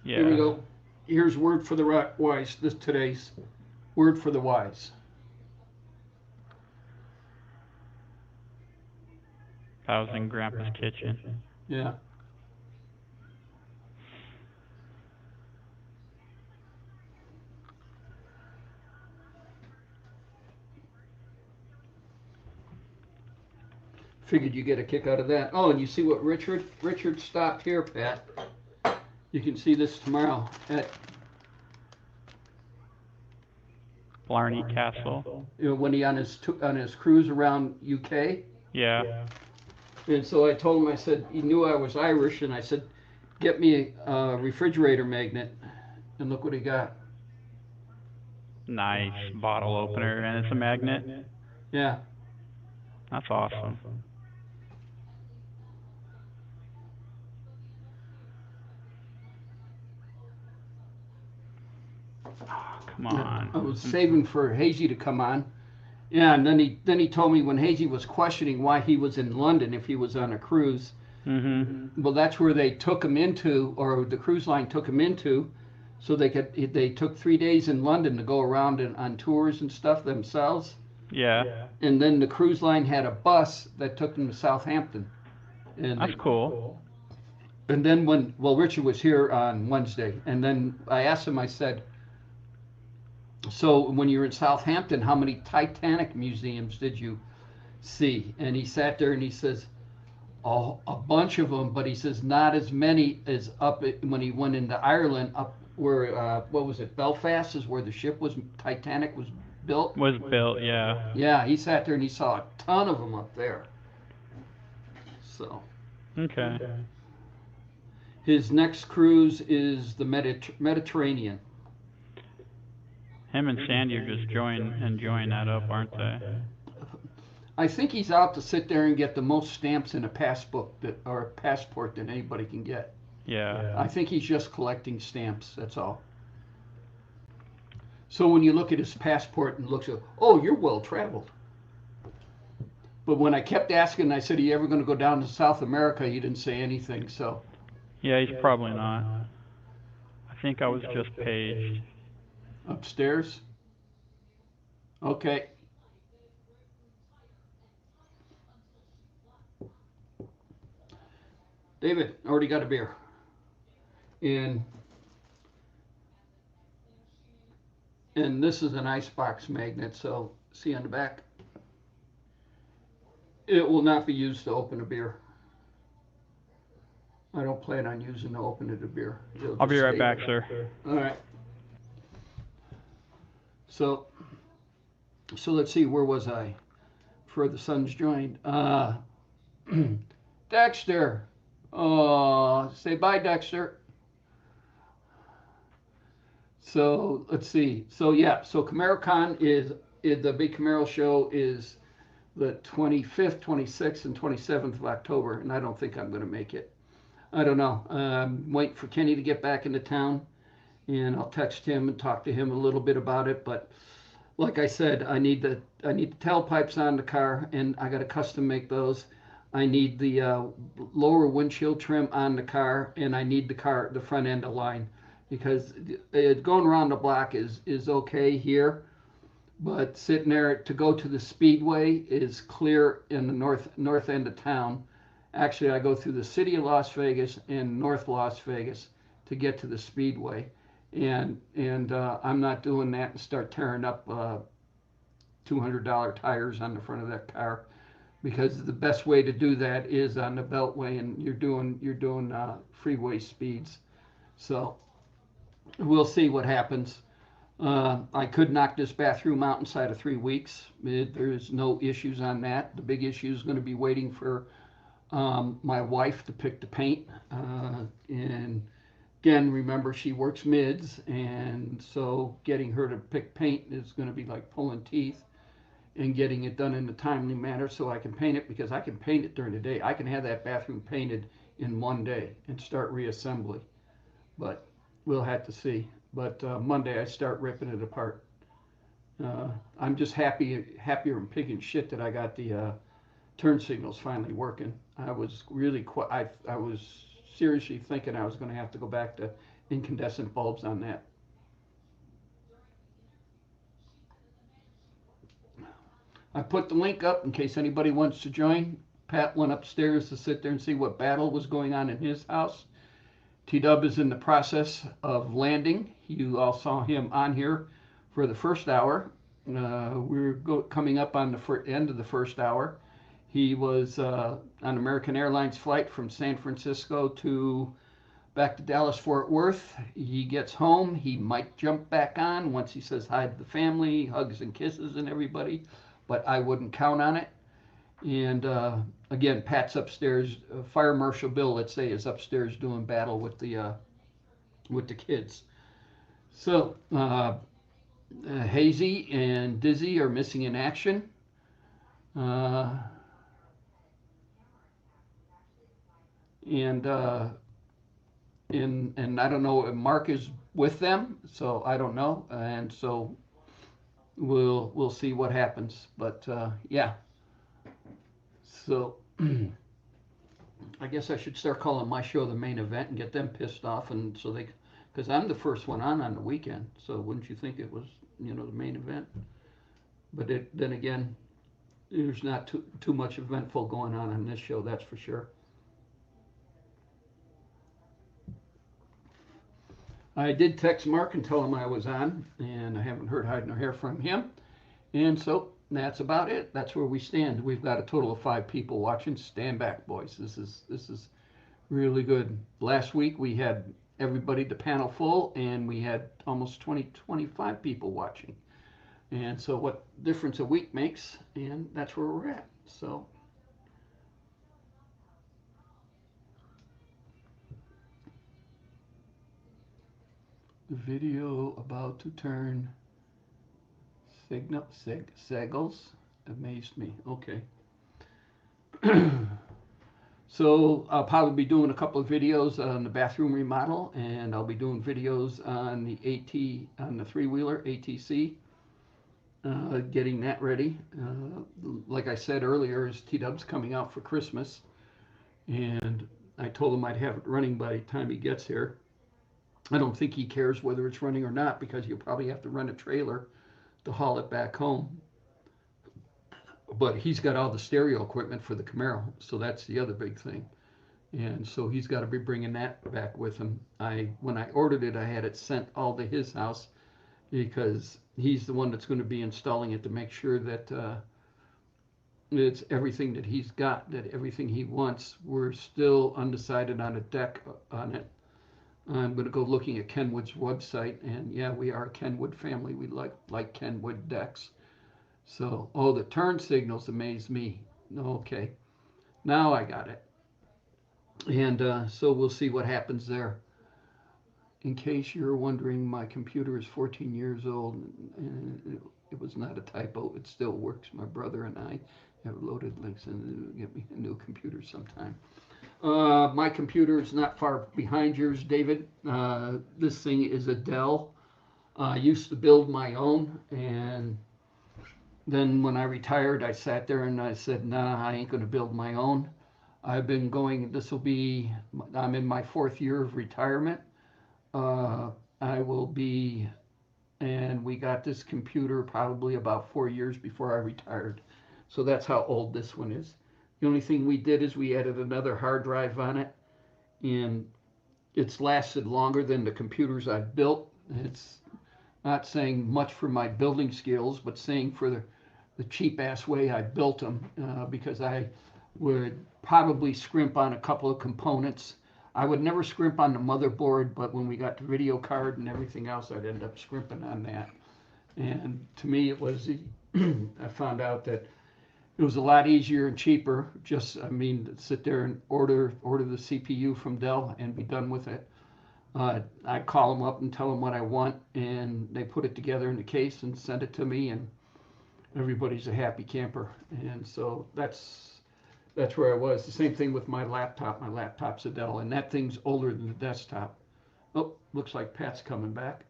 Yeah. Here we go. Here's word for the wise. Today's word for the wise. I was in Grandpa's kitchen. Yeah. Figured you get a kick out of that. Oh, and you see what Richard stopped here, Pat. You can see this tomorrow at Blarney Castle. when he on his cruise around UK. Yeah. And so I told him, I said, he knew I was Irish, and I said, get me a refrigerator magnet. And look what he got. Nice bottle opener, and it's a magnet. Yeah. That's awesome. Oh, come on. I was saving for Hazy to come on. Yeah, and then he told me when Hazy was questioning why he was in London if he was on a cruise. Mm-hmm. Well, that's where they took him into, or the cruise line took him into, so they took 3 days in London to go around on tours and stuff themselves. Yeah. And then the cruise line had a bus that took them to Southampton. And That's cool. And then Richard was here on Wednesday, and then I asked him, I said, so when you were in Southampton, how many Titanic museums did you see? And he sat there and he says, oh, a bunch of them, but he says not as many as when he went into Ireland, up where, what was it, Belfast is where the ship was, Titanic was built. Was built, yeah. Yeah, he sat there and he saw a ton of them up there. So. Okay. His next cruise is the Mediterranean. Him and Sandy are just enjoying that up, aren't they? I think he's out to sit there and get the most stamps in a passport that anybody can get. Yeah. I think he's just collecting stamps, that's all. So when you look at his passport and looks at, oh, you're well traveled. But when I kept asking, I said, are you ever going to go down to South America? He didn't say anything, so. Yeah, he's probably not. I think I was just paged. Upstairs? Okay. David, already got a beer. And this is an icebox magnet, so see on the back? It will not be used to open a beer. I don't plan on using to open it a beer. I'll be right back, sir. All right. So let's see, where was I? For the Sun's joined. Dexter. Oh, say bye, Dexter. So let's see. So CamaroCon is the big Camaro show is the 25th, 26th, and 27th of October, and I don't think I'm going to make it. I don't know. Wait for Kenny to get back into town, and I'll text him and talk to him a little bit about it. But like I said, I need the tailpipes on the car, and I got to custom make those. I need the lower windshield trim on the car, and I need the front end aligned, because going around the block is okay here, but sitting there to go to the speedway is clear in the north end of town. Actually, I go through the city of Las Vegas and North Las Vegas to get to the speedway, and I'm not doing that and start tearing up $200 tires on the front of that car, because the best way to do that is on the Beltway, and you're doing freeway speeds. So we'll see what happens. I could knock this bathroom out inside of 3 weeks. There's no issues on that. The big issue is going to be waiting for my wife to pick the paint. And again, remember, she works mids, and so getting her to pick paint is going to be like pulling teeth, and getting it done in a timely manner so I can paint it, because I can paint it during the day. I can have that bathroom painted in 1 day and start reassembly. But we'll have to see. But Monday I start ripping it apart. I'm just happier and picking shit that I got the turn signals finally working. I was really I was seriously thinking I was going to have to go back to incandescent bulbs on that. I put the link up in case anybody wants to join. Pat went upstairs to sit there and see what battle was going on in his house. T-Dub is in the process of landing. You all saw him on here for the first hour. We're coming up on the end of the first hour. He was on American Airlines flight from San Francisco back to Dallas-Fort Worth. He gets home. He might jump back on once he says hi to the family, hugs and kisses and everybody, but I wouldn't count on it. And again, Pat's upstairs. Fire Marshal Bill, let's say, is upstairs doing battle with the kids. So, Hazy and Dizzy are missing in action. Uh, and and I don't know if Mark is with them, so I don't know, and so we'll see what happens. But yeah, so I guess I should start calling my show the main event and get them pissed off, and so they, because I'm the first one on the weekend, so wouldn't you think it was the main event? But then again, there's not too much eventful going on this show, that's for sure. I did text Mark and tell him I was on, and I haven't heard hide nor hair from him. And so that's about it. That's where we stand. We've got a total of 5 people watching. Stand back, boys. This is really good. Last week we had everybody, the panel full, and we had almost 25 people watching. And so what difference a week makes, and that's where we're at. So the video about to turn Segels amazed me. Okay. So I'll probably be doing a couple of videos on the bathroom remodel, and I'll be doing videos on the on the 3-wheeler ATC, getting that ready. Like I said earlier, is T-Dub's coming out for Christmas, and I told him I'd have it running by the time he gets here. I don't think he cares whether it's running or not, because you'll probably have to rent a trailer to haul it back home. But he's got all the stereo equipment for the Camaro, so that's the other big thing. And so he's got to be bringing that back with him. When I ordered it, I had it sent all to his house, because he's the one that's going to be installing it, to make sure that it's everything that he's got, that everything he wants. We're still undecided on a deck on it. I'm going to go looking at Kenwood's website, and yeah, we are a Kenwood family. We like Kenwood decks. So, oh, the turn signals amaze me. Okay, now I got it. And so we'll see what happens there. In case you're wondering, my computer is 14 years old, and it was not a typo. It still works. My brother and I have loaded links, and get me a new computer sometime. My computer is not far behind yours, David. This thing is a Dell. I used to build my own, and then when I retired, I sat there and I said, nah, I ain't going to build my own. I've been going, I'm in my 4th year of retirement. I will be, and we got this computer probably about 4 years before I retired. So that's how old this one is. The only thing we did is we added another hard drive on it, and it's lasted longer than the computers I've built. It's not saying much for my building skills, but saying for the cheap ass way I built them, because I would probably scrimp on a couple of components. I would never scrimp on the motherboard, but when we got the video card and everything else, I'd end up scrimping on that. And to me, it was, I found out that it was a lot easier and cheaper. To sit there and order the CPU from Dell and be done with it. I call them up and tell them what I want, and they put it together in the case and send it to me, and everybody's a happy camper. And so that's where I was. The same thing with my laptop. My laptop's a Dell, and that thing's older than the desktop. Oh, looks like Pat's coming back.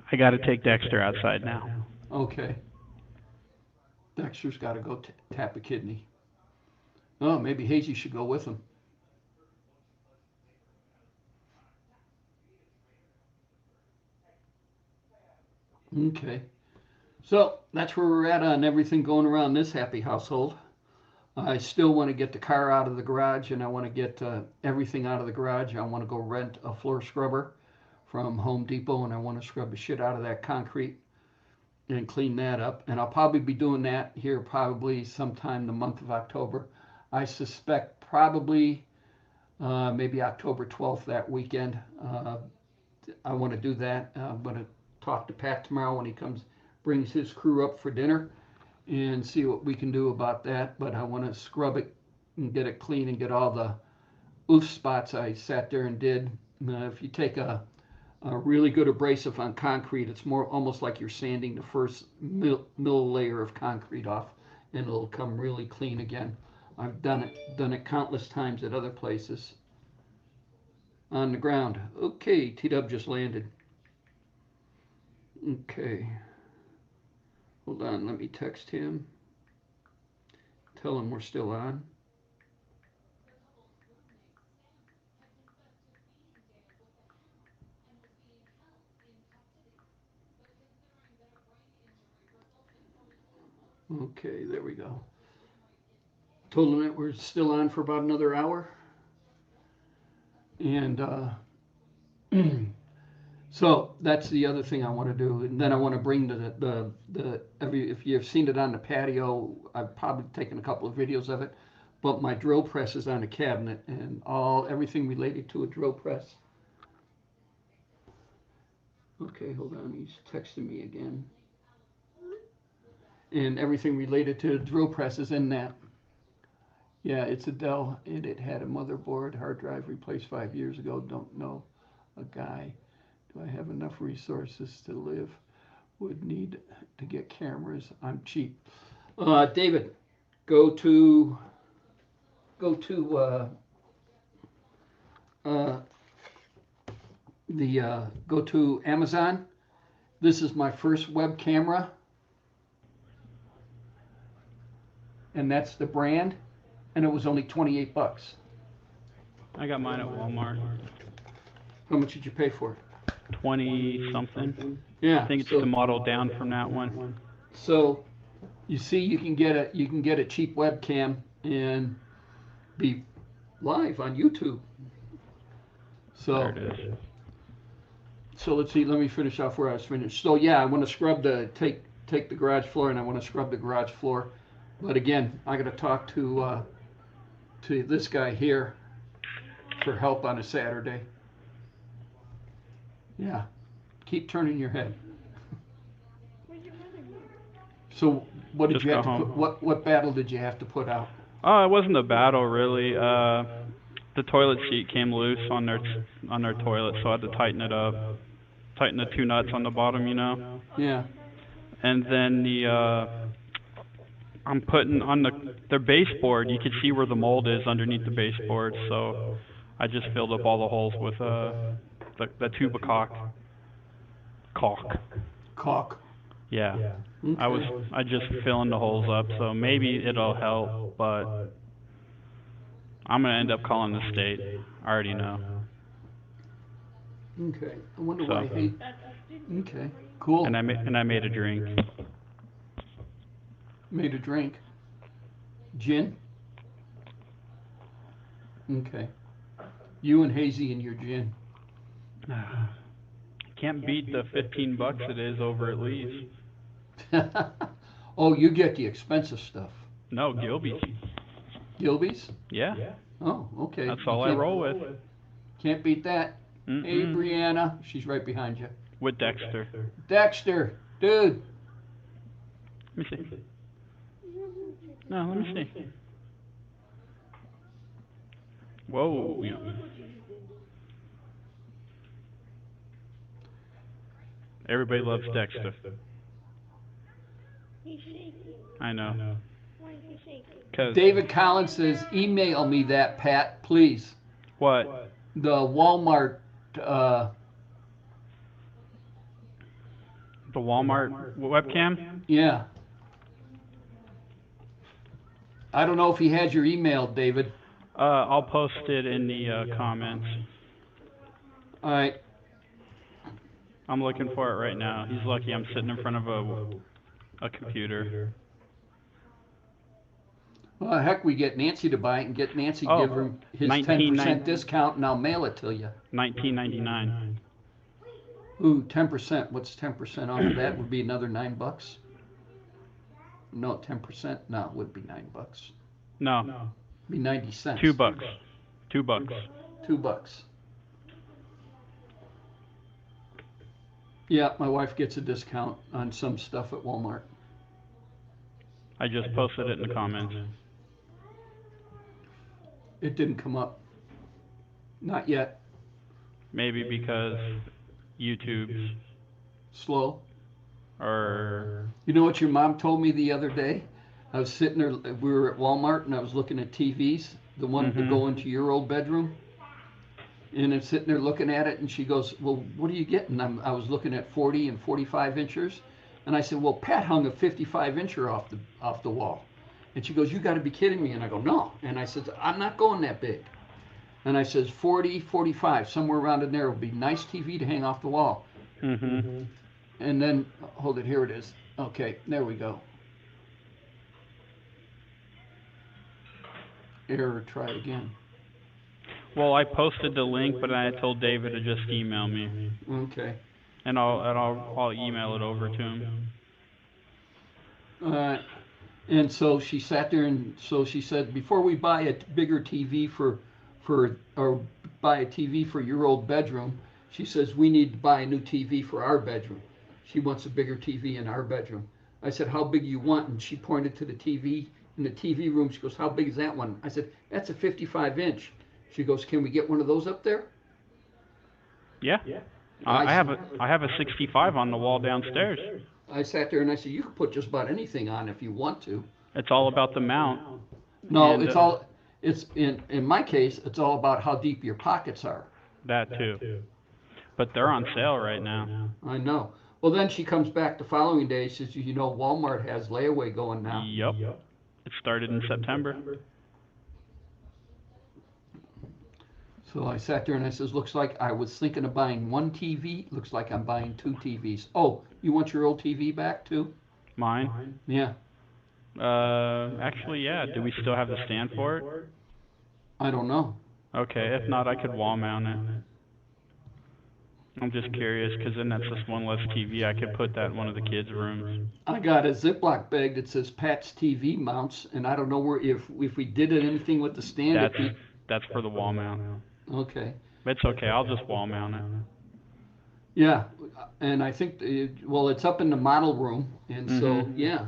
I got to take Dexter outside now. Okay. Dexter's got to go tap a kidney. Oh, maybe Hazy should go with him. Okay. So that's where we're at on everything going around this happy household. I still want to get the car out of the garage, and I want to get everything out of the garage. I want to go rent a floor scrubber from Home Depot, and I want to scrub the shit out of that concrete and clean that up. And I'll probably be doing that here probably sometime the month of October. I suspect probably maybe October 12th, that weekend. I want to do that. I'm going to talk to Pat tomorrow when he brings his crew up for dinner, and see what we can do about that. But I want to scrub it and get it clean and get all the oof spots I sat there and did. If you take a really good abrasive on concrete, it's more almost like you're sanding the first middle layer of concrete off, and it'll come really clean again. I've done it countless times at other places. On the ground. Okay, T-Dub just landed. Okay. Hold on, let me text him. Tell him we're still on. Okay, there we go. Told him that we're still on for about another hour. And so that's the other thing I want to do. And then I want to bring if you've seen it on the patio, I've probably taken a couple of videos of it, but my drill press is on the cabinet and everything related to a drill press. Okay, hold on, he's texting me again. And everything related to the drill press is in that. Yeah, it's a Dell, and it had a motherboard, hard drive replaced 5 years ago. Don't know a guy. Do I have enough resources to live? Would need to get cameras. I'm cheap. David, go to Amazon. This is my first web camera, and that's the brand, and it was only 28 bucks. I got mine at Walmart. How much did you pay for it? 20 something. Yeah, I think it's the model down from that one. So you see, you can get a cheap webcam and be live on YouTube. There it is. So let's see. Let me finish off where I was finished. So yeah, I want to scrub take the garage floor, and I want to scrub the garage floor. But again, I got to talk to this guy here for help on a Saturday. Yeah, keep turning your head. So what did Just you go have to home. what battle did you have to put out? Oh, it wasn't a battle really. The toilet seat came loose on their toilet, so I had to tighten it up. Tighten the two nuts on the bottom, you know. Yeah. And then I'm putting on their baseboard. You can see where the mold is underneath the baseboard, so I just filled up all the holes with the tube of caulk. Yeah. Okay. I just filling the holes up, so maybe it'll help, but I'm gonna end up calling the state. I already know. Okay. I wonder So- why he. Okay. Cool. And I made a drink. Made a drink. Gin. Okay. You and Hazy and your gin. Can't beat the 15 bucks it is over at Lee's. Oh, you get the expensive stuff. No, Gilby's. Gilby's? Yeah, Oh, okay. that's You all I can't- roll with. Can't beat that. Hey, Mm-mm. Brianna. She's right behind you. With Dexter. Dexter, dude. Let me see. No, let me see. Whoa. Yeah. Everybody loves Dexter. He's shaking. I know. Why is he shaking? 'Cause David Collins says, email me that, Pat, please. what? The Walmart, The Walmart webcam? yeah. I don't know if he has your email, David. I'll post it in the comments. All right. I'm looking for it right now. He's lucky I'm sitting in front of a computer. Well, heck, we get Nancy to buy it and get Nancy Oh, give him his 19.9 10% discount and I'll mail it to you. $19.99. Ooh, 10%. What's 10% off of that? Would be another $9. No, 10%? No, it would be $9. No, Be 90 cents. $2. $2. $2. Yeah, my wife gets a discount on some stuff at Walmart. I just posted it in the comments. It didn't come up. Not yet. Maybe because YouTube's Slow. or You know what your mom told me the other day? I was sitting there, we were at Walmart and I was looking at TVs, the one to go into your old bedroom. And I'm sitting there looking at it and she goes, well, what are you getting? I was looking at 40 and 45 inchers. And I said, well, Pat hung a 55 incher off the wall. And she goes, you got to be kidding me. And I go, no. And I said, I'm not going that big. And I says 40, 45, somewhere around in there would be nice TV to hang off the wall. Mm-hmm. And then, hold it, here it is. Okay, there we go. Error, try again. Well, I posted the link, but I told David to just email me, Okay. and I'll email it over to him. And so she sat there and so she said, before we buy a bigger TV or buy a TV for your old bedroom, she says, we need to buy a new TV for our bedroom. She wants a bigger TV in our bedroom. I said, how big you want? And she pointed to the TV in the TV room. She goes, how big is that one? I said, that's a 55 inch. She goes, can we get one of those up there? Yeah. I have a 65 on the wall downstairs. I sat there and I said, you can put just about anything on if you want to. It's all about the mount. No, And, it's in my case, it's all about how deep your pockets are. That too. But they're on sale right now. I know. Well, then she comes back the following day. She says, you know, Walmart has layaway going now. Yep. It started in September. So I sat there and I says, looks like I was thinking of buying one TV. Looks like I'm buying two TVs. Oh, you want your old TV back too? Mine? Yeah. Actually, yeah. Do we still have the stand for it? I don't know. Okay, if not, I could wall mount it. I'm just curious, because then that's just one less TV. I could put that in one of the kids' rooms. I got a Ziploc bag that says Pat's TV mounts, and I don't know where if we did anything with the stand. That's for the wall mount. Okay. It's okay. I'll just wall mount it. Yeah, and I think it's up in the model room, and so yeah.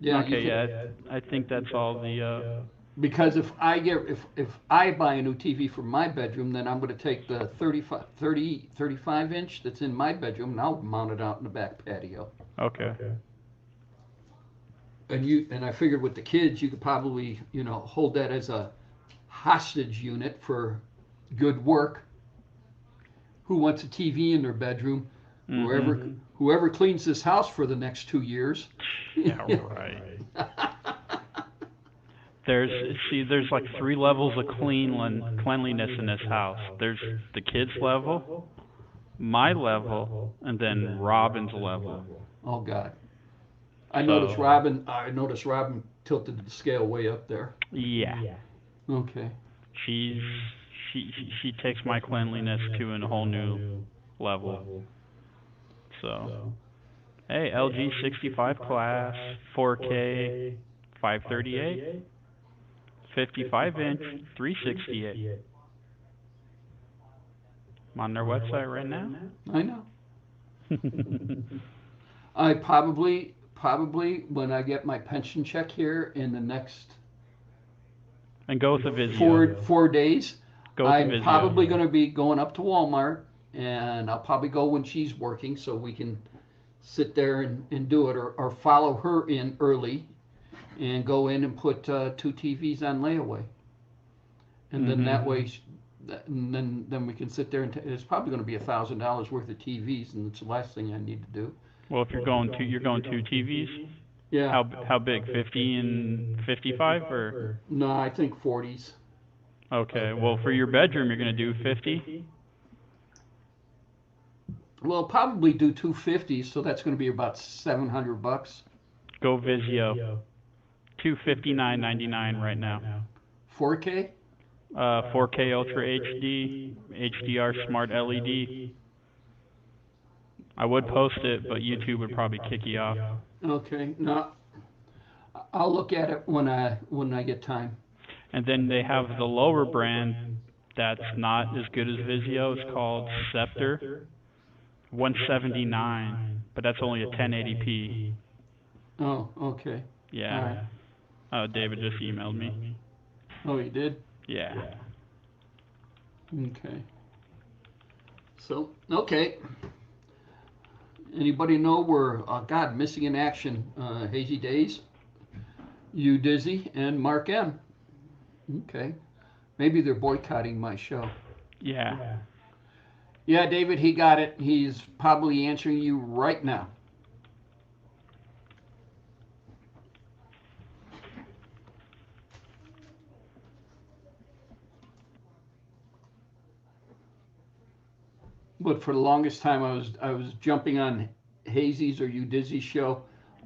Okay, yeah. I think that's all the. Because if I buy a new TV for my bedroom, then I'm going to take the 35 inch that's in my bedroom and I'll mount it out in the back patio. Okay. And I figured with the kids, you could probably, hold that as a hostage unit for good work. Who wants a TV in their bedroom? Whoever cleans this house for the next 2 years. Yeah, right. There's like 3 levels of cleanliness in this house. There's the kids' level, my level, and then Robin's level. Oh God. I noticed Robin tilted the scale way up there. Yeah. Okay. She takes my cleanliness to a whole new level. So, hey, LG 65 class, 4K, 538. 55 inch, 368. I'm on their website right now. I know. I probably when I get my pension check here in the next And go with the Vizio. 4 days, I'm Vizio. probably going to be going up to Walmart, and I'll probably go when she's working so we can sit there and do it, or follow her in early and go in and put 2 TVs on layaway. And then that way, then we can sit there and it's probably going to be $1,000 worth of TVs, and it's the last thing I need to do. Well, if you're going 2 TVs. Yeah. How big? 50 and 55 or? No, I think 40s. Okay. Well, for your bedroom, you're going to do 50. Well, probably do 2 50s, so that's going to be about $700. Go Vizio. $259.99 right now. 4K? 4K Ultra HD, HDR Smart LED. I would post it, but YouTube would probably kick you off. Okay, no, I'll look at it when I get time. And then they have the lower brand that's not as good as Vizio. It's called Scepter, $179, but that's only a 1080p. Oh, okay. Yeah. All right. Oh, David just emailed me. Oh, he did? Yeah. Okay. So, okay. Anybody know we're, God, missing in action, Hazy Days, You Dizzy, and Mark M. Okay. Maybe they're boycotting my show. Yeah. Yeah, David, he got it. He's probably answering you right now. But for the longest time, I was jumping on Hazy's or You Dizzy show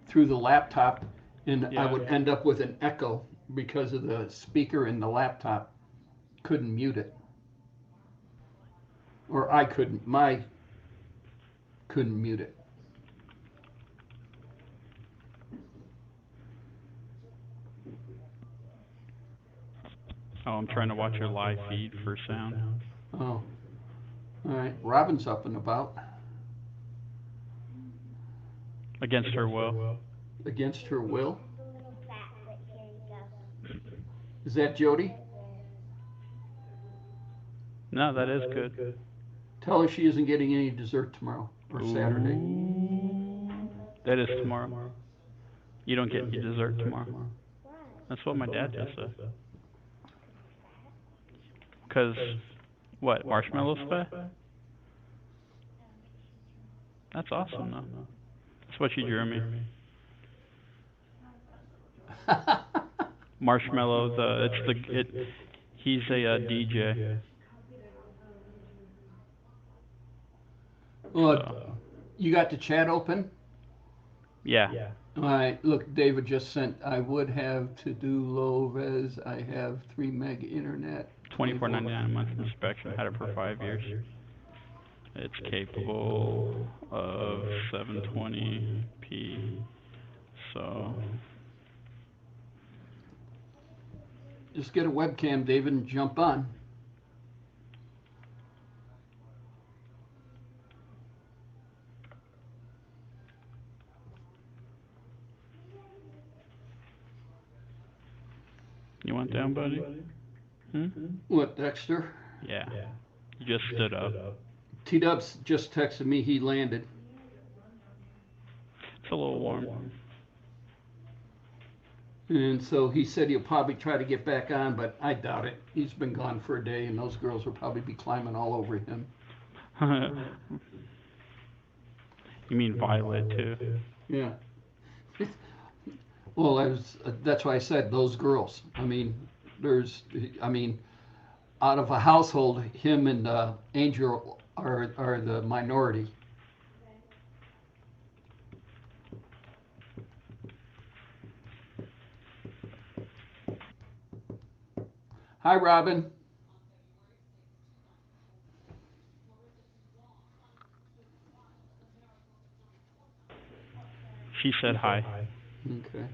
through the laptop, and I would end up with an echo because of the speaker in the laptop. Couldn't mute it, or I couldn't. Couldn't mute it. Oh, I'm trying to watch your live feed for sound. Oh, all right. Robin's up and about. Against her will. Against her will. Is that Jody? No, that is good. Tell her she isn't getting any dessert tomorrow or Saturday. Ooh. That is tomorrow. You don't get your dessert tomorrow. That's what my dad just said. Because, what, marshmallows fed? That's awesome, though. That's what you drew me. Marshmallows, he's a DJ. Well, So, you got the chat open? yeah. All right, look, David just sent, I would have to do low res, I have 3 meg internet. $24.99 a month inspection. Had it for 5 years. It's capable of 720p. So, Just get a webcam, David, and jump on. you went down, buddy? What, Dexter? Yeah. You just stood up. T-Dubs just texted me he landed. It's a little warm. And so he said he'll probably try to get back on, but I doubt it. He's been gone for a day, and those girls will probably be climbing all over him. You mean Violet, too? Yeah. Well, that's why I said those girls. I mean, out of a household, him and Angel are the minority. Hi, Robin. She said hi. Okay.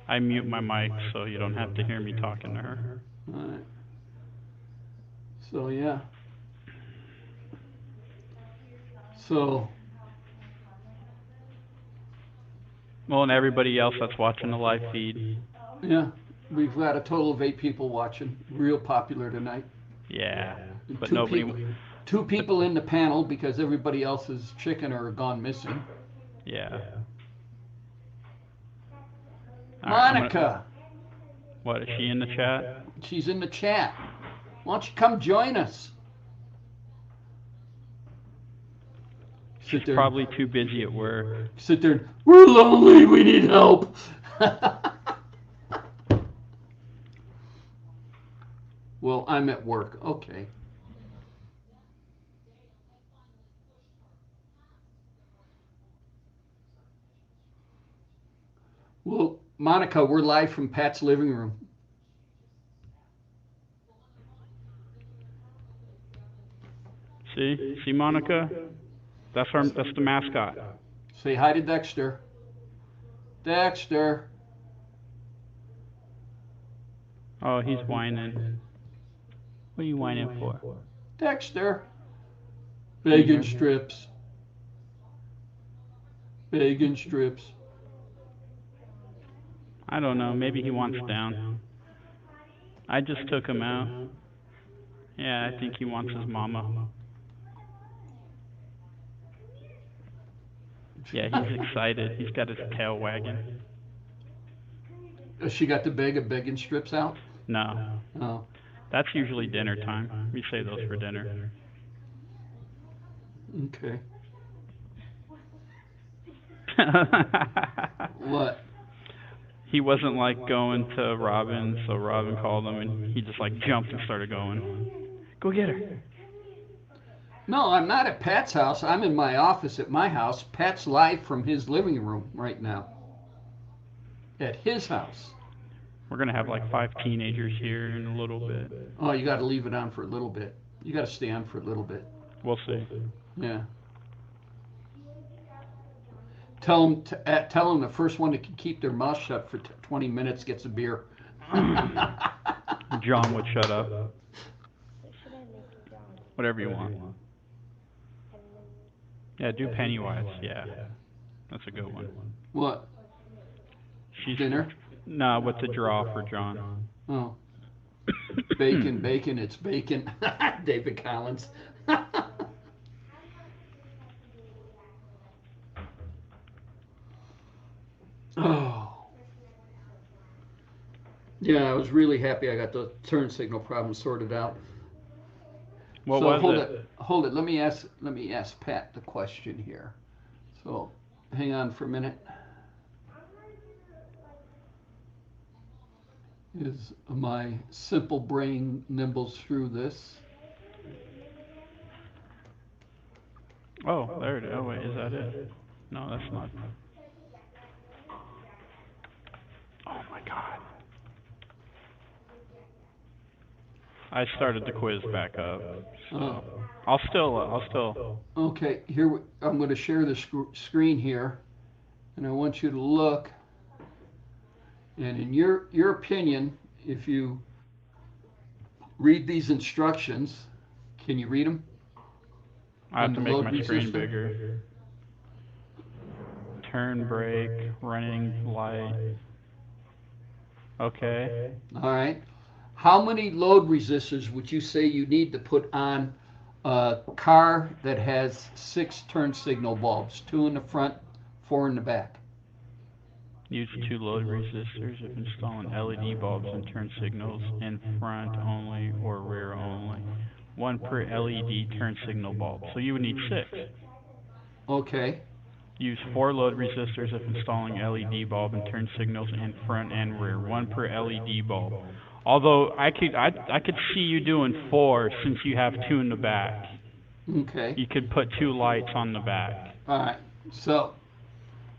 I mute my mic so you don't have to hear me talking to her. All right. So, yeah. So, Well, and everybody else that's watching the live feed. yeah, we've got a total of 8 people watching. Real popular tonight. Yeah. And But two people in the panel because everybody else is chicken or gone missing. Yeah. All right, Monica. What, is she in the chat? She's in the chat. Why don't you come join us? She's probably too busy at work. Sit there and, we're lonely, we need help. Well, I'm at work. Okay. Well, Monica, we're live from Pat's living room. See, Monica? That's the mascot. Say hi to Dexter. Dexter. Oh, he's whining. What are you whining for? Dexter. Bacon strips. Bacon strips. I don't know. Maybe he wants down. I just took him out. Yeah, I think he wants his mama. Yeah, he's excited. He's got his tail wagging. She got the bag of bacon strips out? No, Oh, that's usually dinner time. We save those for dinner. okay. What? He wasn't like going to Robin, so Robin called him and he just like jumped and started going. Go get her. No, I'm not at Pat's house. I'm in my office at my house. Pat's live from his living room right now. At his house. We're gonna have like 5 teenagers here in a little bit. Oh, you got to leave it on for a little bit. You got to stay on for a little bit. We'll see. Yeah. Tell them the first one that can keep their mouth shut for 20 minutes gets a beer. John would shut up. Whatever you want. Yeah, do Pennywise. Yeah, that's a good one. What? She's Dinner? No, with the draw for John. Oh. Bacon, bacon, it's bacon. David Collins. Oh. Yeah, I was really happy I got the turn signal problem sorted out. What So was hold it? Hold it. Let me ask Pat the question here. So hang on for a minute. Is my simple brain nimbles through this? Oh, there it is. Oh wait, is that it? No, that's not. Oh my God. I started the quiz back up. So I'll still. Okay, I'm going to share the screen here, and I want you to look. And in your opinion, if you read these instructions, can you read them? I have to make Load my screen resistor? bigger. Turn brake, running light. Okay. All right. How many load resistors would you say you need to put on a car that has 6 turn signal bulbs, 2 in the front, 4 in the back? Use 2 load resistors if installing LED bulbs and turn signals in front only or rear only. 1 per LED turn signal bulb. So you would need 6. Okay. Use 4 load resistors if installing LED bulb and turn signals in front and rear. 1 per LED bulb. Although I could see you doing 4 since you have 2 in the back. Okay. You could put 2 lights on the back. All right. So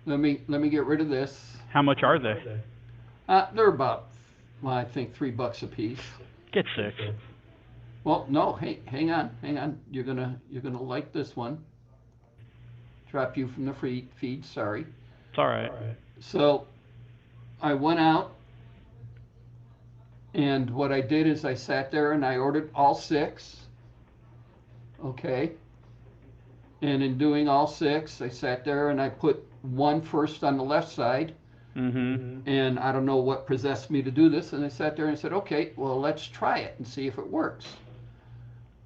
let me get rid of this. How much are they? They're about, well, I think $3 a piece. Get 6. Well, no, hang on. You're gonna like this one. Drop you from the feed. Sorry. It's all right. So I went out, and what I did is I sat there and I ordered all 6. Okay. And in doing all 6, I sat there and I put one first on the left side. Mm-hmm. And I don't know what possessed me to do this. And I sat there and said, okay, well, let's try it and see if it works.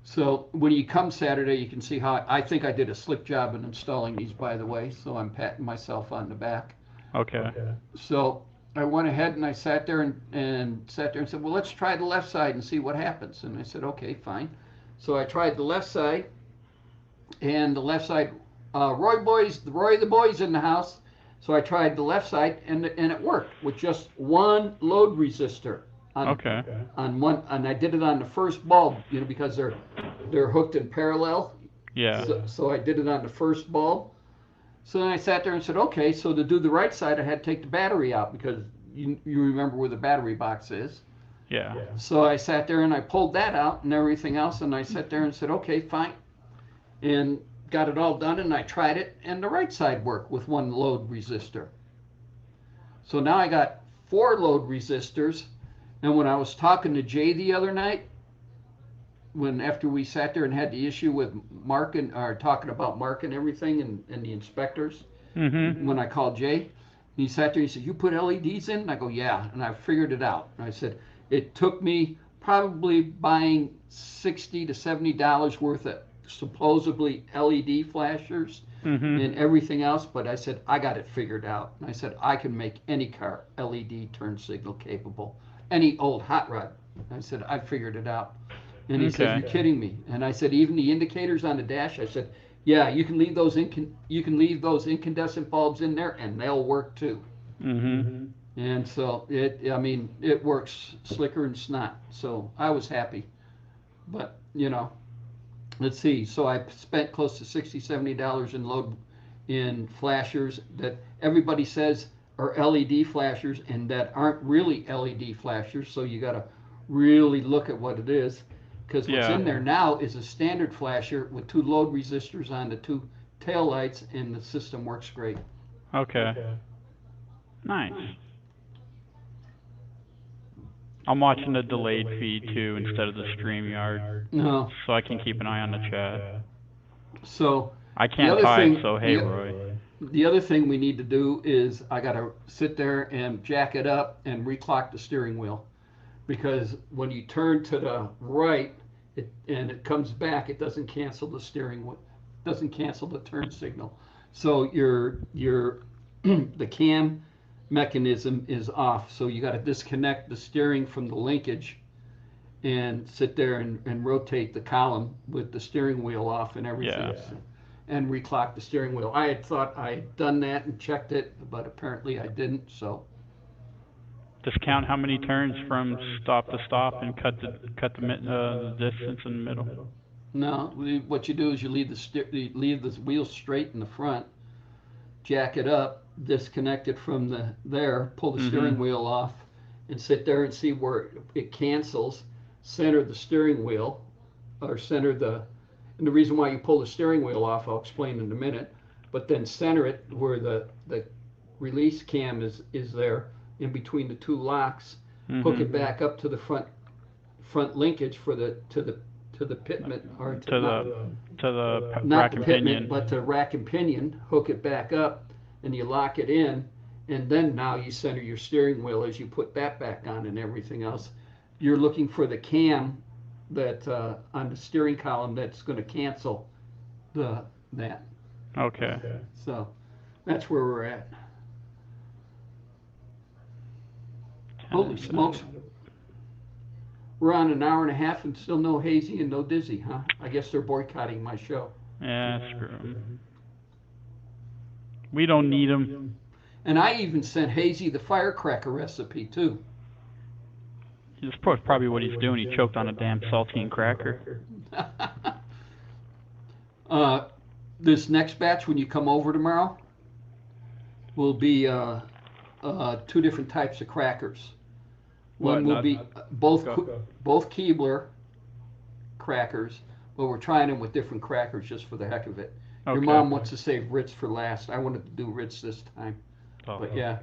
So when you come Saturday, you can see how I think I did a slick job in installing these, by the way. So I'm patting myself on the back. Okay. So I went ahead and I sat there and said, well, let's try the left side and see what happens. And I said, okay, fine. So I tried the left side, and the left side, Roy the boys in the house. So I tried the left side, and it worked with just one load resistor. Okay. On one, and I did it on the first bulb, because they're hooked in parallel. Yeah. So I did it on the first bulb. So then I sat there and said, okay, so to do the right side, I had to take the battery out because you remember where the battery box is. Yeah. So I sat there and I pulled that out and everything else, and I sat there and said, okay, fine, and got it all done, and I tried it, and the right side worked with one load resistor. So now I got 4 load resistors, and when I was talking to Jay the other night, after we sat there and had the issue with Mark talking about Mark and everything and the inspectors, Mm-hmm. when I called Jay, he sat there, he said, you put LEDs in? And I go, yeah. And I figured it out. And I said, it took me probably buying $60 to $70 worth of supposedly LED flashers and everything else. But I said, I got it figured out. And I said, I can make any car LED turn signal capable, any old hot rod. I said, I figured it out. And he said, Okay. you're kidding me. And I said, even the indicators on the dash, I said, yeah, you can leave those incandescent bulbs in there and they'll work too. And so it works slicker than snot. So I was happy. But, let's see. So I spent close to $60, $70 in flashers that everybody says are LED flashers and that aren't really LED flashers. So you got to really look at what it is. Because what's Yeah. in there now is a standard flasher with 2 load resistors on the 2 tail lights, and the system works great. Okay. Nice. I'm watching the delayed feed too instead of the StreamYard, No, so I can keep an eye on the chat. so I the can't other type, thing, so hey, Roy. the other thing we need to do is I got to sit there and jack it up and reclock the steering wheel, because when you turn to the right and it comes back, it doesn't cancel the steering wheel, doesn't cancel the turn signal. So your the cam mechanism is off. So you got to disconnect the steering from the linkage and sit there and rotate the column with the steering wheel off and everything. Yeah. And reclock the steering wheel. I had thought I had done that and checked it, but apparently I didn't. So Just count how many turns from stop to stop and cut the distance in the middle. no, what you do is you leave the wheel straight in the front, jack it up, disconnect it from there, pull the steering wheel off, and sit there and see where it cancels. Center the steering wheel, or and the reason why you pull the steering wheel off, I'll explain in a minute. But then center it where the release cam is there, in between the 2 locks. Hook it back up to the front linkage to the pitment, or To the not rack the and pitment, pinion. but the rack and pinion. Hook it back up, and you lock it in, and then now you center your steering wheel as you put that back on and everything else. You're looking for the cam that on the steering column that's going to cancel that. Okay. So that's where we're at. Holy smokes. We're on an hour and a half and still no Hazy and no Dizzy, huh? I guess they're boycotting my show. Yeah, screw 'em. We don't need them. And I even sent Hazy the firecracker recipe too. That's probably what he's doing. He choked on a damn saltine cracker. This next batch, when you come over tomorrow, will be 2 different types of crackers. One will be both Keebler crackers, but we're trying them with different crackers just for the heck of it. Your Okay. mom wants to save Ritz for last. I wanted to do Ritz this time, Oh. but yeah.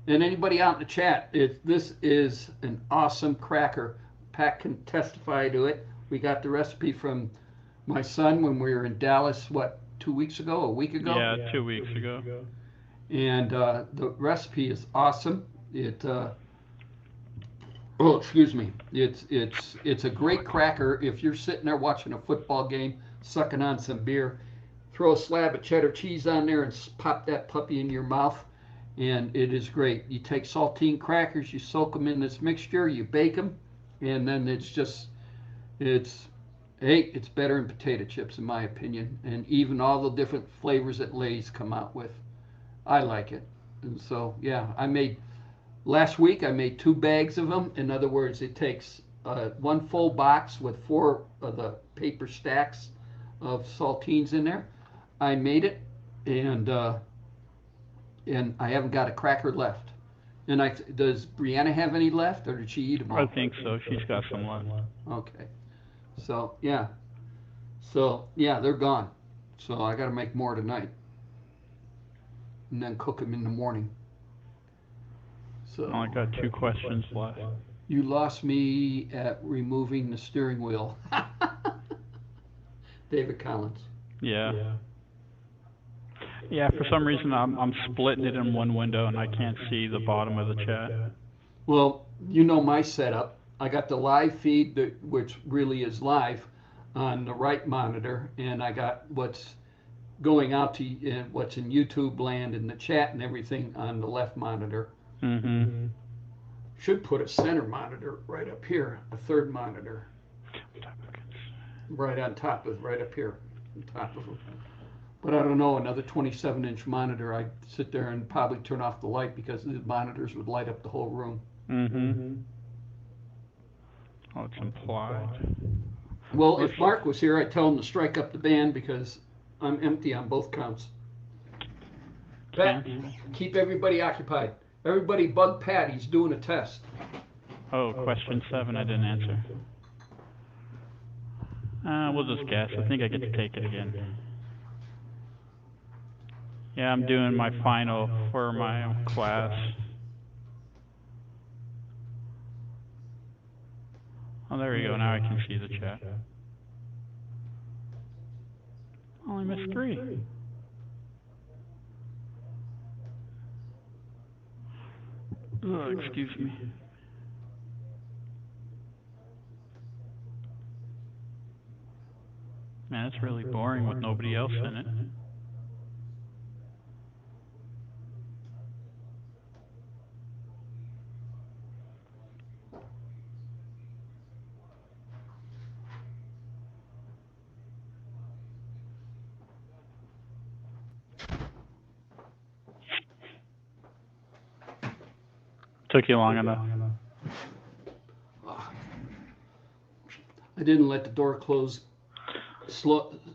And anybody out in the chat, this is an awesome cracker. Pat can testify to it. We got the recipe from my son when we were in Dallas, 2 weeks ago, a week ago? Yeah, 2 weeks ago. And the recipe is awesome. Excuse me. It's a great cracker if you're sitting there watching a football game, sucking on some beer. Throw a slab of cheddar cheese on there and pop that puppy in your mouth, and it is great. You take saltine crackers, you soak them in this mixture, you bake them, and then it's better than potato chips in my opinion, and even all the different flavors that Lay's come out with. I like it. And so, yeah, last week I made 2 bags of them. In other words, it takes 1 full box with 4 of the paper stacks of saltines in there. I made it, and I haven't got a cracker left. And does Brianna have any left, or did she eat them all? I think so. She's got some left. Okay. So, yeah, they're gone. So I got to make more tonight, and then cook them in the morning. So I only got 2 questions left. you lost me at removing the steering wheel. David Collins. Yeah. Yeah, for some reason I'm splitting it in one window and I can't see the bottom of the chat. Well, you know my setup. I got the live feed, which really is live, on the right monitor, and I got what's going out to what's in YouTube land and the chat and everything on the left monitor. Mm-hmm. Should put a center monitor right up here, a third monitor, right on top of, right up here, on top of them. But I don't know, another 27-inch monitor, I'd sit there and probably turn off the light because the monitors would light up the whole room. Mm-hmm. Oh, it's implied. Well, if Mark was here, I'd tell him to strike up the band because I'm empty on both counts. Pat, keep everybody occupied. Everybody bug Pat, he's doing a test. Oh, question 7, I didn't answer. We'll just guess. I think I get to take it again. Yeah, I'm doing my final for my class. Oh, there we go. Now I can see the chat. Only missed 3. Oh, excuse me. Man, it's really boring with nobody else in it. Took you long enough. I didn't let the door close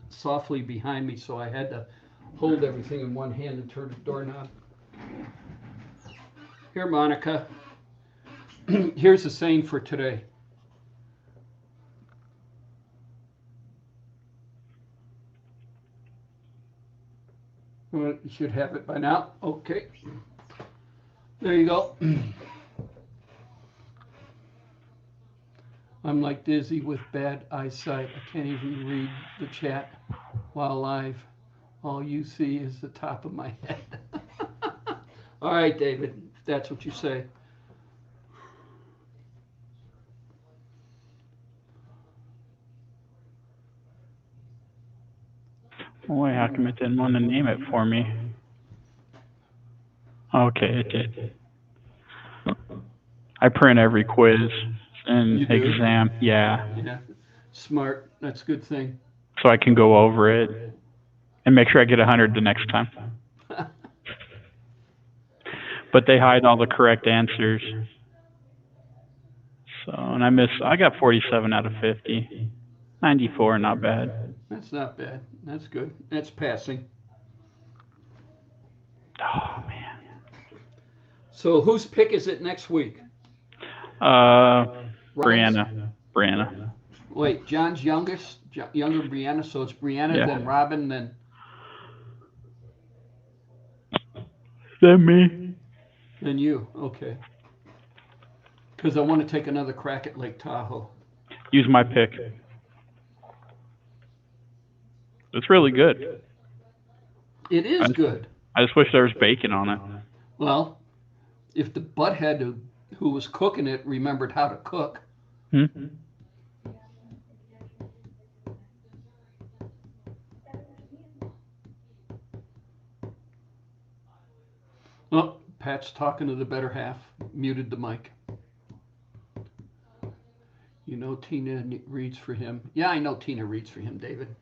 softly behind me, so I had to hold everything in one hand and turn the doorknob. Here, Monica. Here's the saying for today. Well, you should have it by now. Okay. There you go. I'm like Dizzy with bad eyesight. I can't even read the chat while live. All you see is the top of my head. All right, David, if that's what you say. Wait, how come it didn't want to name it for me? Okay, it did. I print every quiz and You do? exam. Yeah. Yeah. Smart. That's a good thing. So I can go over it and make sure I get 100 the next time. But they hide all the correct answers. So, and I got 47 out of 50. 94, not bad. That's not bad. That's good. That's passing. Oh, man. So whose pick is it next week? Brianna. Robin's? Brianna. Wait, John's youngest, younger Brianna, so it's Brianna, Yeah. then Robin, then Me. you. Okay. Because I want to take another crack at Lake Tahoe. Use my pick. It's really good. It is good. I just wish there was bacon on it. Well, if the butthead who was cooking it remembered how to cook. Oh, Pat's talking to the better half. Muted the mic. You know Tina reads for him. Yeah, I know Tina reads for him, David.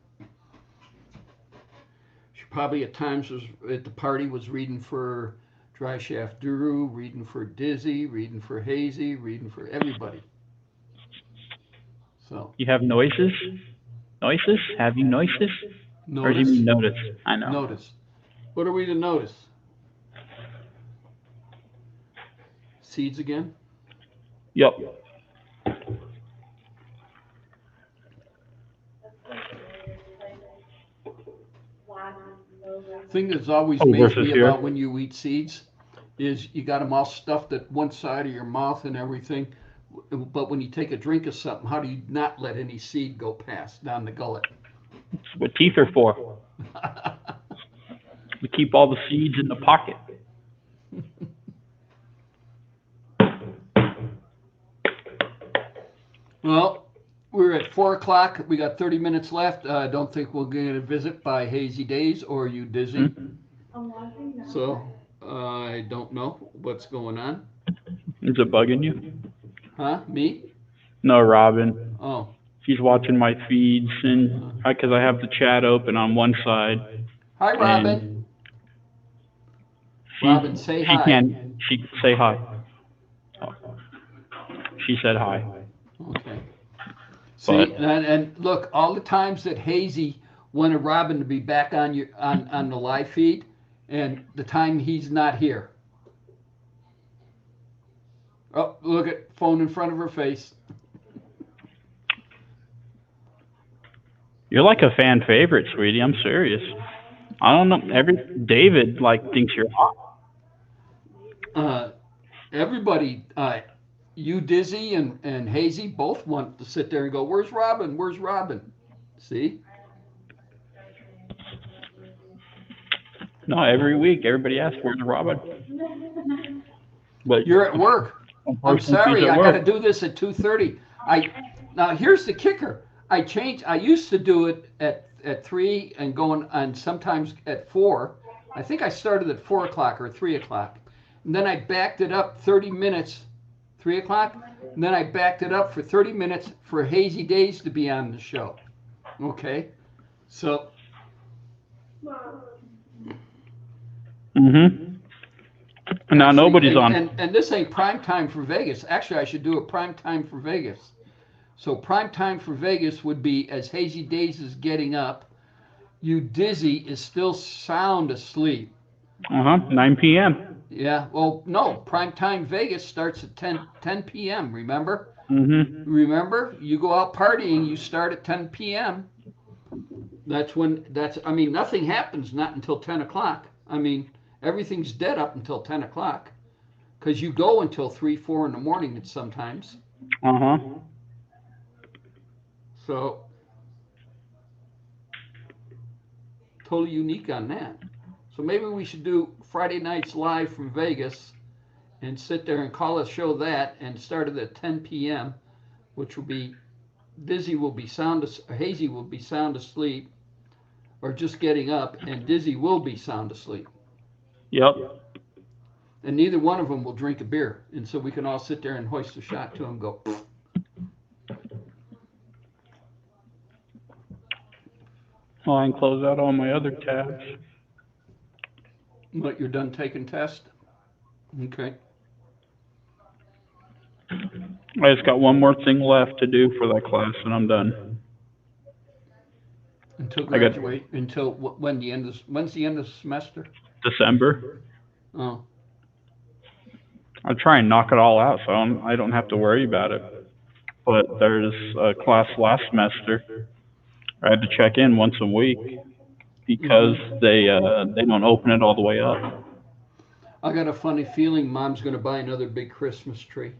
She probably at times was at the party was reading for Dry Shaft Duru, reading for Dizzy, reading for Hazy, reading for everybody. So. You have noises? Noises? Have you noises? Notice. Or do you mean notice? I know. Notice. What are we to notice? Seeds again? Yep. Thing that's always Oh, amazed versus me here? about when you eat seeds is you got them all stuffed at one side of your mouth and everything. But when you take a drink of something, how do you not let any seed go past down the gullet? That's what teeth are for. We keep all the seeds in the pocket. Well, we're at 4 o'clock. We got 30 minutes left. I don't think we'll get a visit by Hazy Days or you Dizzy. So I don't know what's going on. Is it bugging you? Huh? Me? No, Robin. Oh. She's watching my feeds, and because I have the chat open on one side. Hi, Robin. And Robin, say hi. She say hi. Oh. She said hi. Okay. See, But and look, all the times that Hazy wanted Robin to be back on your on the live feed, and the time he's not here. Oh, look at phone in front of her face. you're like a fan favorite, sweetie. I'm serious. I don't know. David thinks you're hot. Everybody, you Dizzy and Hazy both want to sit there and go, "Where's Robin? Where's Robin?" See? No, every week everybody asks where's Robin. But You're at work. I'm sorry, I got to do this at 2:30. Now here's the kicker. I used to do it at 3 and going on sometimes at 4. I think I started at 4 o'clock or 3 o'clock. And then I backed it up 30 minutes, 3 o'clock. And then I backed it up for 30 minutes for Hazy Days to be on the show. Okay? So. Mm-hmm. And now nobody's on. And this ain't prime time for Vegas. Actually, I should do a prime time for Vegas. So prime time for Vegas would be as Hazy Days is getting up, you Dizzy is still sound asleep. 9 p.m. Yeah, well, no, prime time Vegas starts at 10 p.m., remember? Mm-hmm. Remember? You go out partying, you start at 10 p.m. Nothing happens not until 10 o'clock. Everything's dead up until 10 o'clock because you go until 3, 4 in the morning sometimes. So, totally unique on that. So maybe we should do Friday nights live from Vegas and sit there and call a show that and start it at 10 p.m., which will be, Hazy will be sound asleep or just getting up, and Dizzy will be sound asleep. Yep. And neither one of them will drink a beer. And so we can all sit there and hoist a shot to them and go, pfft. Well, I can close out all my other tabs. What, you're done taking tests? Okay. I just got one more thing left to do for that class, and I'm done. Until graduate, until when's the end of the semester? December. Oh. I'll try and knock it all out so I don't have to worry about it. But there's a class last semester I had to check in once a week because they don't open it all the way up. I got a funny feeling Mom's going to buy another big Christmas tree.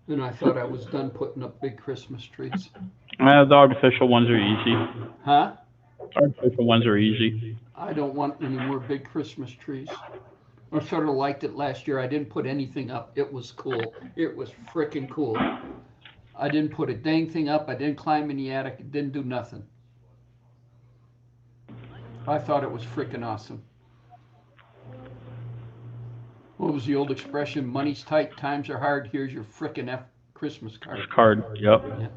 And I thought I was done putting up big Christmas trees. The artificial ones are easy. Huh? Artificial ones are easy. I don't want any more big Christmas trees. I sort of liked it last year. I didn't put anything up. It was cool. It was freaking cool. I didn't put a dang thing up. I didn't climb in the attic. It didn't do nothing. I thought it was freaking awesome. What was the old expression? Money's tight, times are hard. Here's your frickin' Christmas card. Yep. Yeah.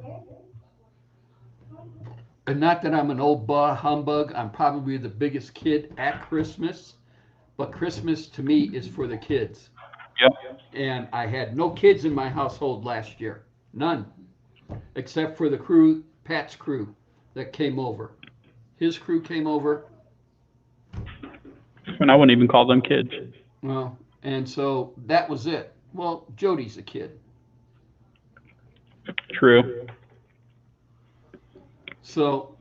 And not that I'm an old humbug. I'm probably the biggest kid at Christmas. But Christmas to me is for the kids. Yep. And I had no kids in my household last year. None. Except for the crew, Pat's crew, that came over. His crew came over. And I wouldn't even call them kids. Well, and so that was it. Well, Jody's a kid. True. So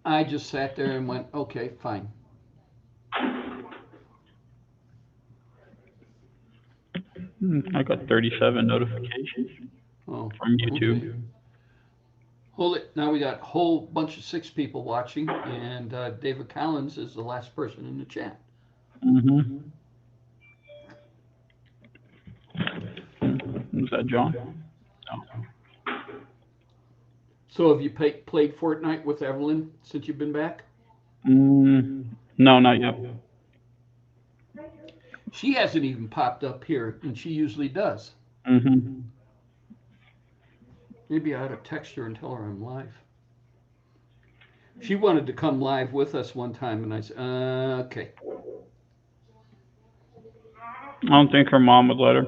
I just sat there and went, okay, fine. I got 37 notifications from YouTube. Okay. Hold it. Now we got a whole bunch of 6 people watching, and David Collins is the last person in the chat. Mm-hmm. Is that John? So have you played Fortnite with Evelyn since you've been back? No, not yet. She hasn't even popped up here, and she usually does. Mm-hmm. Maybe I ought to text her and tell her I'm live. She wanted to come live with us one time, and I said, okay. I don't think her mom would let her.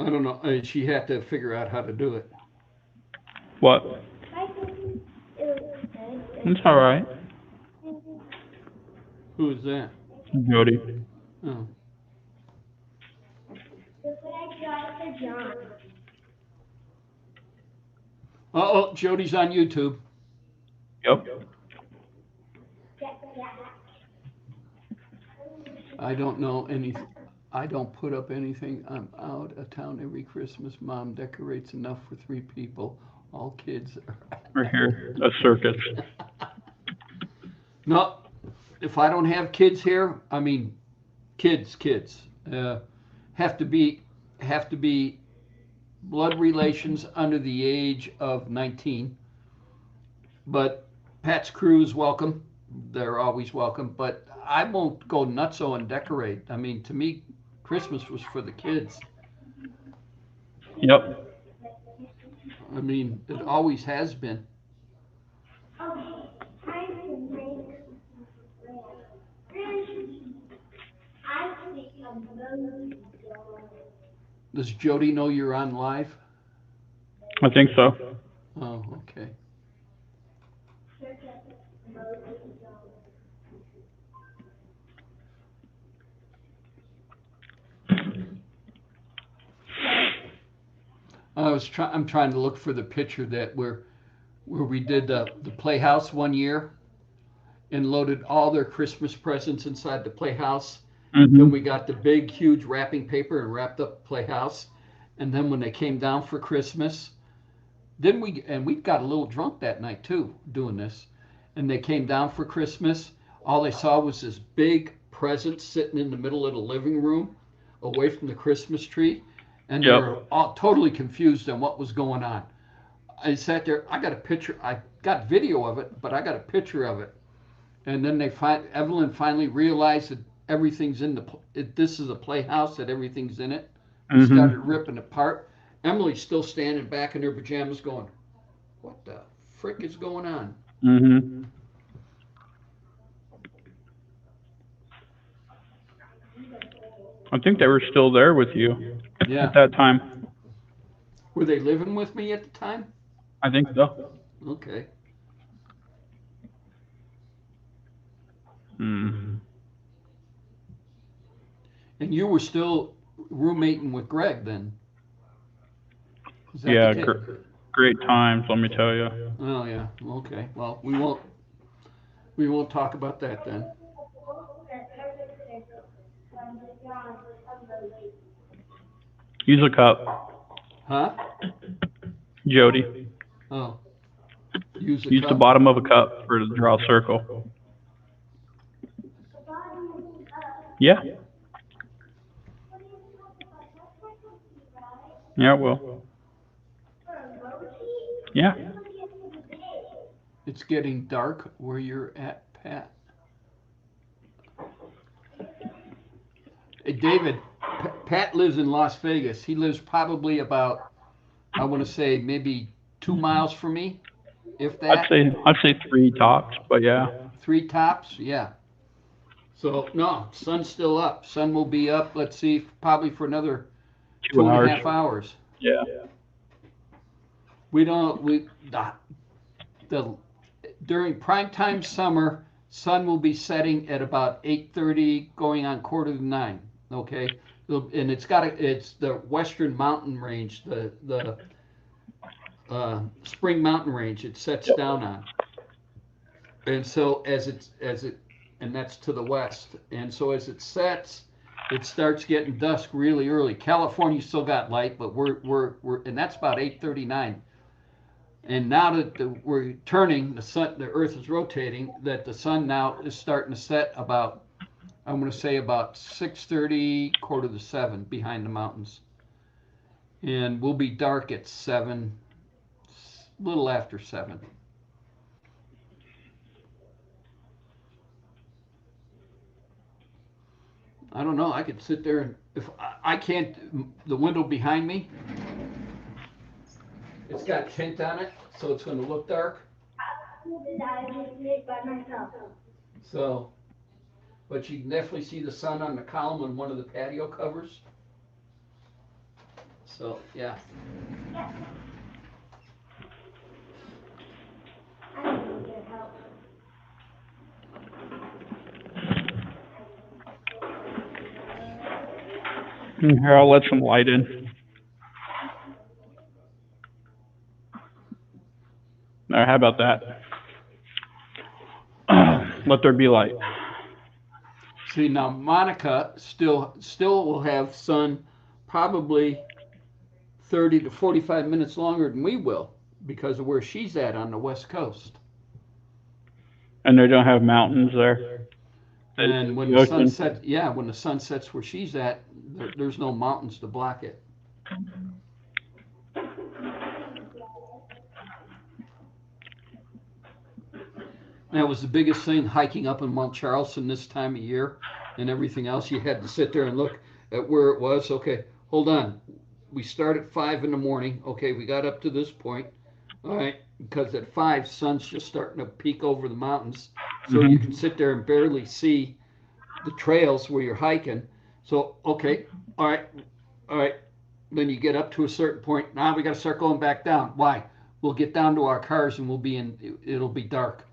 I don't know. She had to figure out how to do it. What? It's all right. Who is that? Jody. Oh. Oh, Jody's on YouTube. Yep. I don't know anything. I don't put up anything. I'm out of town every Christmas. Mom decorates enough for 3 people. All kids are. We're here. A circus. No, if I don't have kids here, I mean, kids, have to be blood relations under the age of 19. But Pat's crew is welcome. They're always welcome. But I won't go nutso and decorate. I mean, to me, Christmas was for the kids. Yep. I mean, it always has been. Does Jody know you're on live? I think so. Oh, okay. I'm trying to look for the picture that where we did the Playhouse one year and loaded all their Christmas presents inside the Playhouse. Mm-hmm. Then we got the big, huge wrapping paper and wrapped up Playhouse. And then when they came down for Christmas, we got a little drunk that night too, doing this. And they came down for Christmas. All they saw was this big present sitting in the middle of the living room, away from the Christmas tree. And they were all totally confused on what was going on. I sat there. I got a picture. I got video of it, but I got a picture of it. And then Evelyn finally realized that everything's in this is a playhouse, that everything's in it. Mm-hmm. Started ripping apart. Emily's still standing back in her pajamas going, what the frick is going on? Mm-hmm. I think they were still there with you at that time. Were they living with me at the time? I think so. Okay. Mm-hmm. And you were still roommating with Greg then? Yeah, great times, let me tell you. Oh yeah. Okay. Well, we won't talk about that then. Use a cup. Huh? Jody. Oh. Use the bottom of a cup to draw a circle. Yeah. Yeah, it will. Yeah. It's getting dark where you're at, Pat. Hey, David, Pat lives in Las Vegas. He lives probably about, I want to say, maybe 2 miles from me, if that. I'd say 3 tops, but yeah. 3 tops, yeah. So no, sun's still up. Sun will be up. Let's see, probably for another 2.5 hours. Yeah. During primetime summer, sun will be setting at about 8:30, going on 8:45. Okay, and it's the Western Mountain Range, the Spring Mountain Range. It sets down on, and so as it and that's to the west. And so as it sets, it starts getting dusk really early. California still got light, but we're and that's about 8:39. And now that we're turning, the Earth is rotating. That the sun now is starting to set about, I'm going to say about 6:30, quarter to 7 behind the mountains, and we'll be dark at 7, little after 7. I don't know. I could sit there and if I can't, the window behind me, it's got tint on it, so it's going to look dark. So, but you can definitely see the sun on the column on one of the patio covers. So, yeah. Here, I'll let some light in. All right, how about that? Let there be light. See, now Monica still will have sun probably 30 to 45 minutes longer than we will because of where she's at on the west coast. And they don't have mountains there. And when the sun sets, yeah, when the sun sets where she's at, there's no mountains to block it. That was the biggest thing, hiking up in Mount Charleston this time of year and everything else. You had to sit there and look at where it was. Okay, hold on. We start at 5 in the morning. Okay, we got up to this point. All right, because at 5, sun's just starting to peek over the mountains. So you can sit there and barely see the trails where you're hiking. So, okay, all right. Then you get up to a certain point. Now we got to start going back down. Why? We'll get down to our cars and it'll be dark.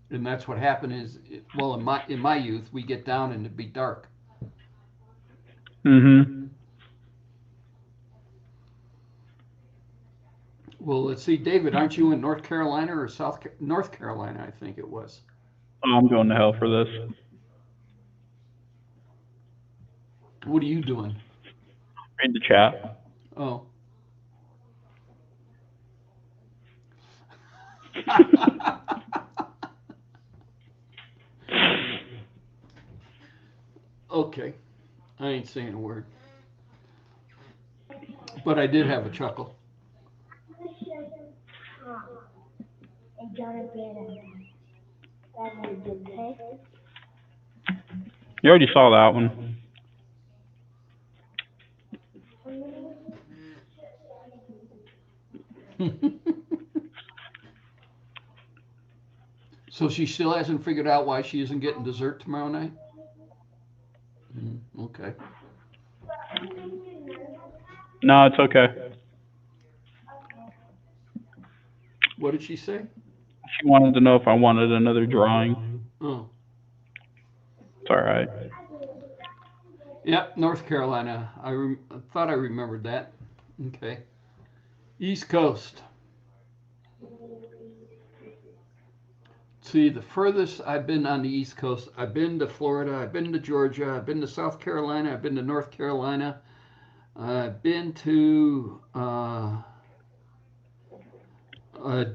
And that's what happened is, well, in my youth, we get down and it'd be dark. Mm-hmm. Well, let's see, David, aren't you in North Carolina or North Carolina, I think it was. Oh, I'm going to hell for this. What are you doing? Read the chat. Oh. Okay, I ain't saying a word. But I did have a chuckle. You already saw that one. So she still hasn't figured out why she isn't getting dessert tomorrow night? Okay. No, it's okay. What did she say? She wanted to know if I wanted another drawing. Oh. It's all right. Yep, North Carolina. I thought I remembered that. Okay. East Coast. See, the furthest I've been on the East Coast, I've been to Florida, I've been to Georgia, I've been to South Carolina, I've been to North Carolina, I've been to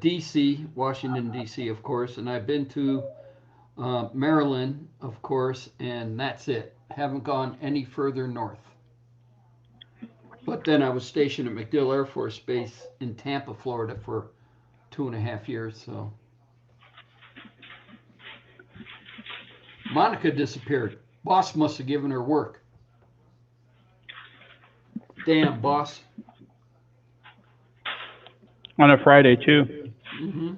D.C., Washington, D.C., of course, and I've been to Maryland, of course, and that's it. Haven't gone any further north. But then I was stationed at MacDill Air Force Base in Tampa, Florida for 2.5 years, so. Monica disappeared. Boss must have given her work. Damn, boss. On a Friday, too. Mm-hmm.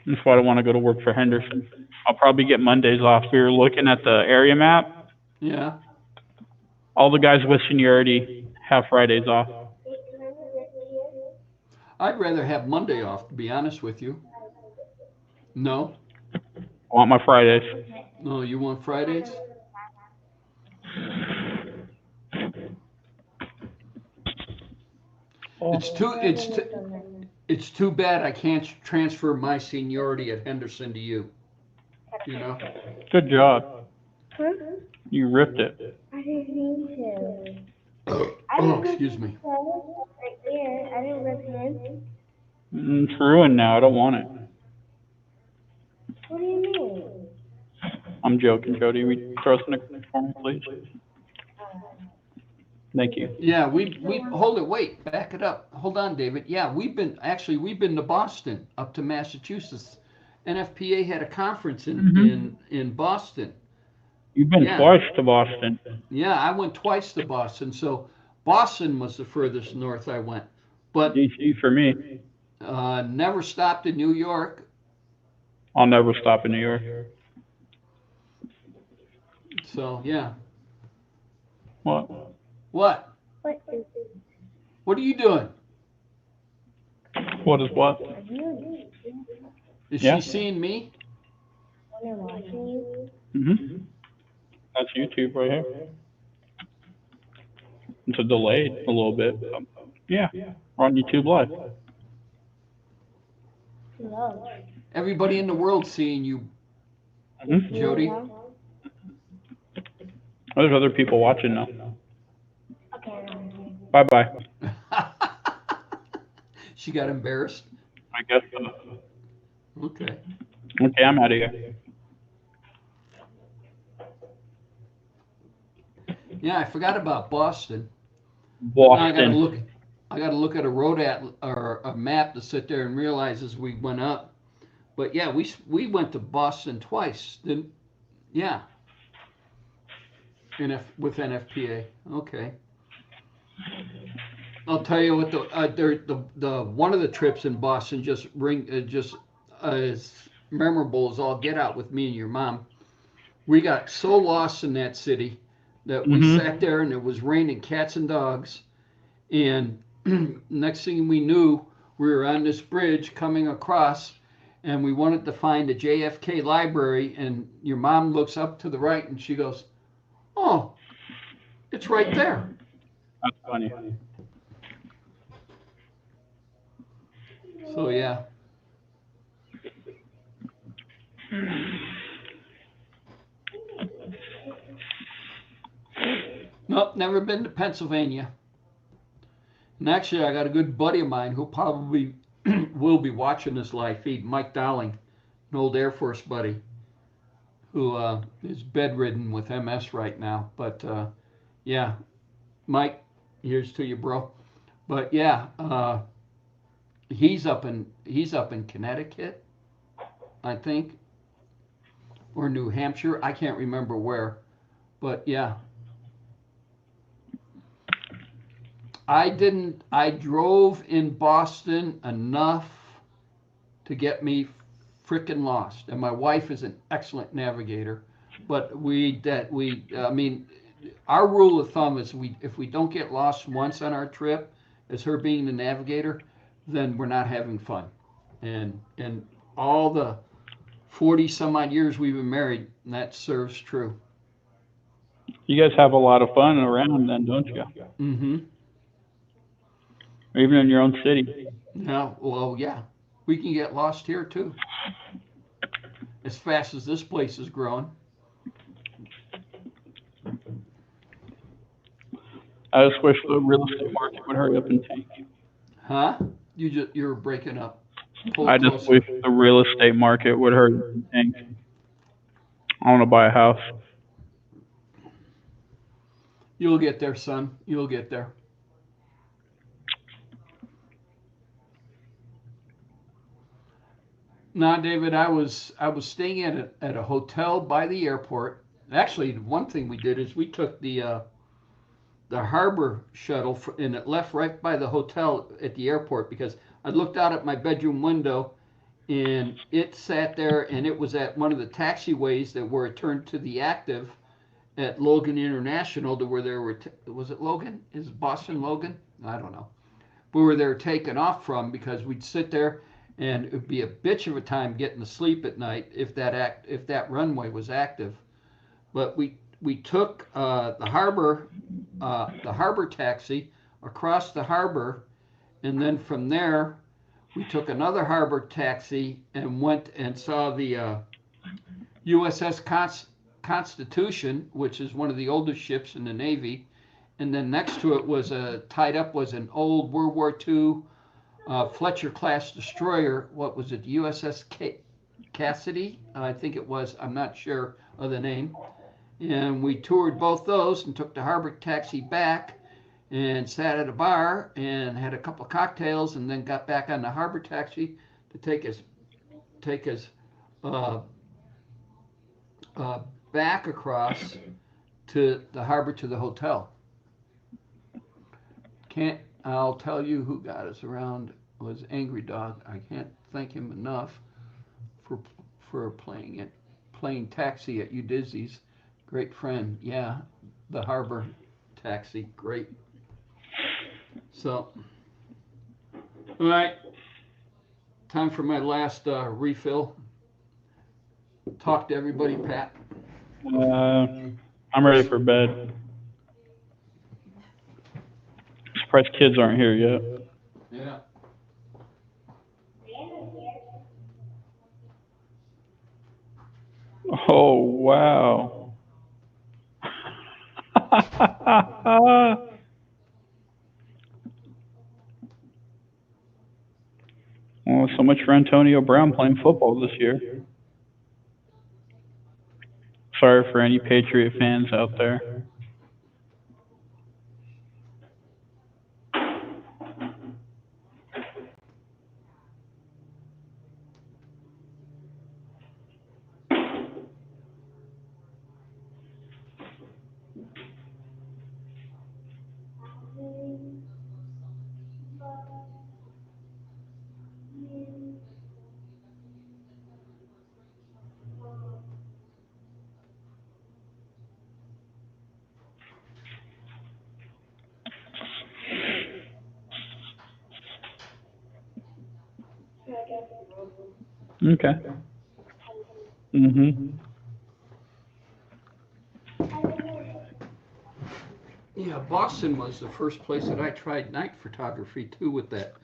That's why I want to go to work for Henderson. I'll probably get Mondays off. We were looking at the area map. Yeah. All the guys with seniority have Fridays off. I'd rather have Monday off, to be honest with you. No? I want my Fridays. No, you want Fridays? It's too bad I can't transfer my seniority at Henderson to you. You know? Good job. Huh? You ripped it. I didn't mean to. I Oh, didn't excuse me. right there. I didn't rip him. It's ruined now. I don't want it. What do you mean? I'm joking, Jody. We throw some in the corner, please. Thank you. Yeah, we hold it. Wait, back it up. Hold on, David. Yeah, we've been to Boston, up to Massachusetts. NFPA had a conference in Boston. You've been Yeah. twice to Boston. Yeah, I went twice to Boston, so Boston was the furthest north I went. But DC for me. never stopped in New York. I'll never stop in New York. So yeah. What? What? What is What are you doing? What is what? you Is Yeah. she seeing me? when I'm watching you? That's YouTube right here. It's a delayed a little bit. Yeah. We're on YouTube Live. No. Everybody in the world seeing you, Mhm. Jody. There's other people watching now. Okay. Bye bye. She got embarrassed. I guess so. Okay. Okay, I'm out of here. Yeah, I forgot about Boston. Now I gotta Boston. look at a road or a map to sit there and realize as we went up. But yeah, we went to Boston twice. Yeah. With NFPA. Okay. I'll tell you what the one of the trips in Boston just as memorable as all get out with me and your mom. We got so lost in that city that we sat there and it was raining cats and dogs. And next thing we knew, we were on this bridge coming across and we wanted to find the JFK library. And your mom looks up to the right and she goes, "Oh, it's right there." That's funny. So yeah. Nope, never been to Pennsylvania. And actually, I got a good buddy of mine who probably will be watching this live feed, Mike Dowling, an old Air Force buddy, who is bedridden with MS right now. But yeah, Mike, here's to you, bro. But yeah, he's up in Connecticut, I think, or New Hampshire. I can't remember where, but yeah. I drove in Boston enough to get me frickin' lost. And my wife is an excellent navigator, but I mean, our rule of thumb is if we don't get lost once on our trip, as her being the navigator, then we're not having fun. And all the 40 some odd years we've been married, that serves true. You guys have a lot of fun around then, don't you? Mm-hmm. Even in your own city. No, well, yeah, we can get lost here too. As fast as this place is growing. I just wish the real estate market would hurry up and tank. Huh? You're breaking up. Pull I it just closer. wish the real estate market would hurry up and tank. I want to buy a house. You'll get there, son. You'll get there. Now, David, I was staying at a hotel by the airport. Actually, one thing we did is we took the harbor shuttle and it left right by the hotel at the airport because I looked out at my bedroom window and it sat there and it was at one of the taxiways that were turned to the active at Logan International to where there were was it Logan? Is Boston Logan? I don't know. Where they were taken off from because we'd sit there and it'd be a bitch of a time getting to sleep at night if that runway was active. But we took the harbor taxi across the harbor, and then from there we took another harbor taxi and went and saw the USS Constitution, which is one of the oldest ships in the Navy. And then next to it was tied up was an old World War II Fletcher class destroyer. What was it? USS Cassidy, I think it was. I'm not sure of the name. And we toured both those and took the harbor taxi back and sat at a bar and had a couple of cocktails and then got back on the harbor taxi to take us back across to the harbor to the hotel. I'll tell you who got us around was Angry Dog. I can't thank him enough for playing taxi at Udizzy's. Great friend. Yeah, the harbor taxi, great. So, all right, time for my last refill. Talk to everybody, Pat. I'm ready for bed. Surprised kids aren't here yet. Yeah. Oh, wow. Well, so much for Antonio Brown playing football this year. Sorry for any Patriot fans out there. Okay. Yeah, Boston was the first place that I tried night photography too with that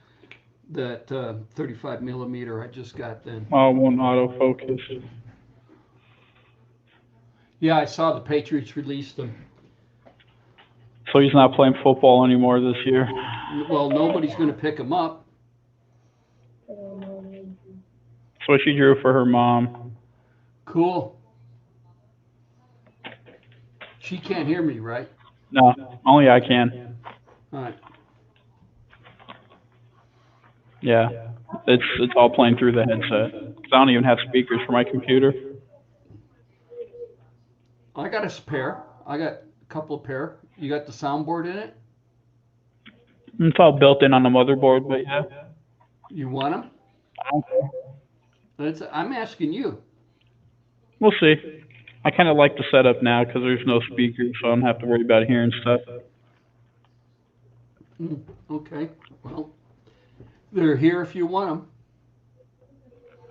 35 millimeter I just got then. Oh, one autofocus. Yeah, I saw the Patriots released them. So he's not playing football anymore this year. Well, nobody's going to pick him up. That's what she drew for her mom. Cool. She can't hear me, right? No, only I can. All right. Yeah, it's all playing through the headset. 'Cause I don't even have speakers for my computer. I got a spare. I got a couple of pair. You got the soundboard in it? It's all built in on the motherboard, but yeah. You want them? I don't care. I'm asking you. We'll see. I kind of like the setup now because there's no speakers, so I don't have to worry about hearing stuff. Okay. Well, they're here if you want them.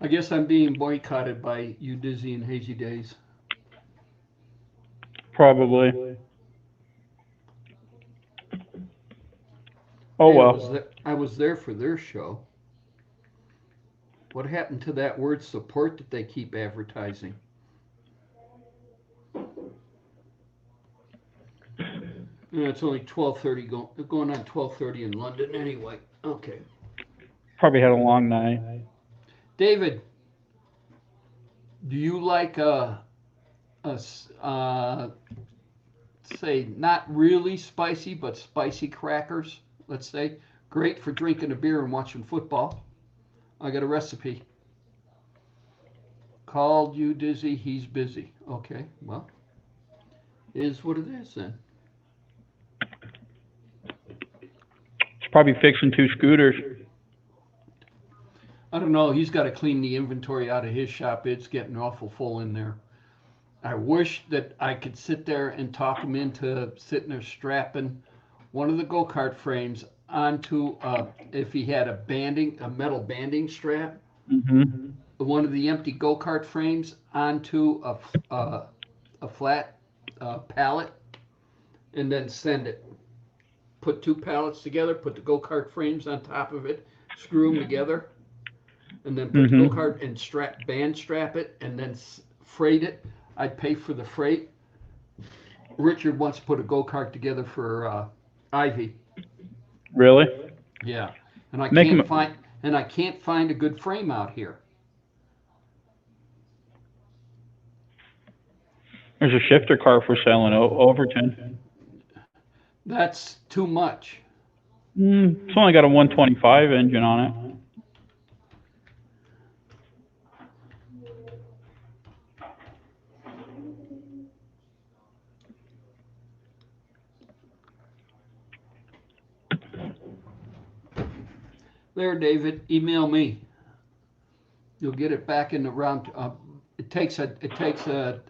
I guess I'm being boycotted by you, Dizzy and Hazy Days. Probably. Oh Hey, well. I was there for their show. What happened to that word support that they keep advertising? Yeah, it's only 12:30 going on 12:30 in London anyway. Okay. Probably had a long night. David, do you like say not really spicy but spicy crackers? Let's say great for drinking a beer and watching football. I got a recipe. Called you Dizzy, he's busy. Okay, well, is what it is then. He's probably fixing 2 scooters. I don't know. He's got to clean the inventory out of his shop. It's getting awful full in there. I wish that I could sit there and talk him into sitting there strapping one of the go-kart frames onto, if he had a metal banding strap, one of the empty go-kart frames onto a flat pallet, and then send it. put 2 pallets together, put the go-kart frames on top of it, screw them together, and then put the Mhm. go-kart and band strap it, and then freight it. I'd pay for the freight. Richard wants to put a go-kart together for Ivy. Really? Yeah, and I Make can't 'em- find a good frame out here. There's a shifter car for sale in Overton. That's too much. It's only got a 125 engine on it. There, David, email me. You'll get it back in the round. It takes a,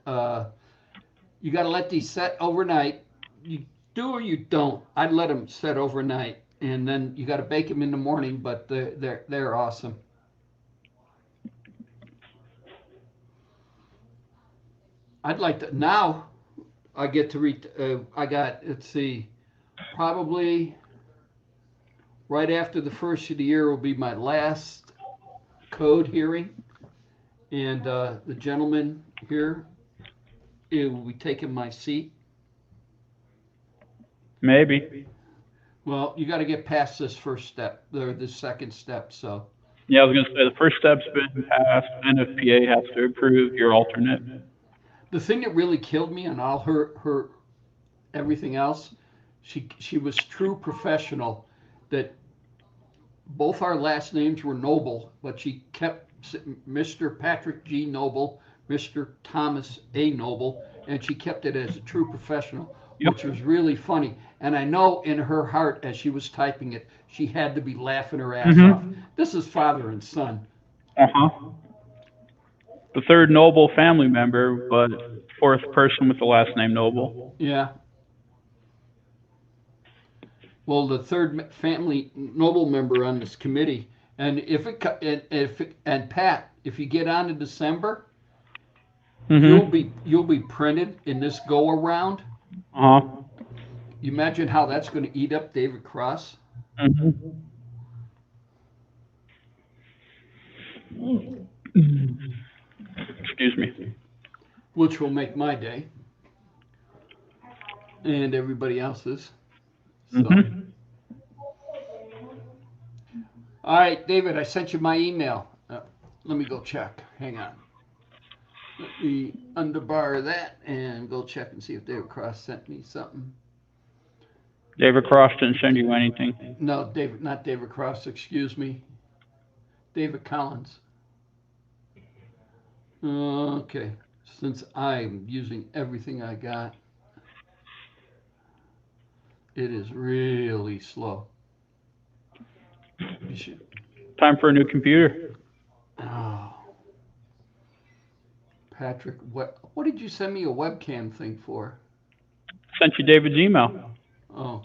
you gotta let these set overnight. You do or you don't. I'd let them set overnight, and then you gotta bake them in the morning, but they're awesome. I'd like to, now I get to read, I got, let's see, probably right after the first of the year will be my last code hearing. And the gentleman here, will be taking my seat. Maybe. Well, you got to get past this first step, or this second step. So Yeah, I was gonna say the first step's been passed. NFPA has to approve your alternate. the thing that really killed me on all her everything else, she was true professional. That both our last names were Noble, but she kept Mr. Patrick G. Noble, Mr. Thomas A. Noble, and she kept it as a true professional, Yep. which was really funny. And I know in her heart, as she was typing it, she had to be laughing her ass off. This is father and son. Uh-huh. The third Noble family member, but fourth person with the last name Noble. Yeah. Well, the third family Noble member on this committee, and and Pat, if you get on to December, Mm-hmm. you'll be printed in this go around. Uh-huh. You imagine how that's going to eat up David Cross? Mm-hmm. Excuse me. Which will make my day and everybody else's. So, Mm-hmm. all right, David, I sent you my email. Let me go check. Hang on. Let me underbar that and go check and see if David Cross sent me something. David Cross didn't send you anything. No, David, not David Cross, excuse me. David Collins. Okay, since I'm using everything I got, it is really slow. You should, Time for a new computer. oh. Patrick, what did you send me a webcam thing for? Sent you David's email. Oh.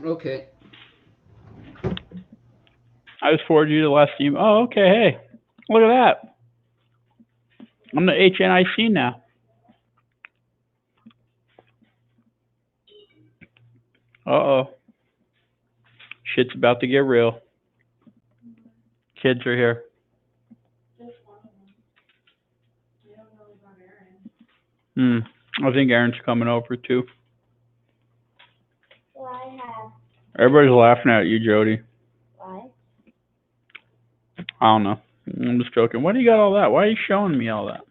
Okay. I just forwarded you the last email. Oh, okay. Hey, look at that. I'm the HNIC now. Uh-oh. Shit's about to get real. Kids are here. I think Aaron's coming over too. So I have, Everybody's laughing at you, Jody. why? I don't know. I'm just joking. Why do you got all that? Why are you showing me all that?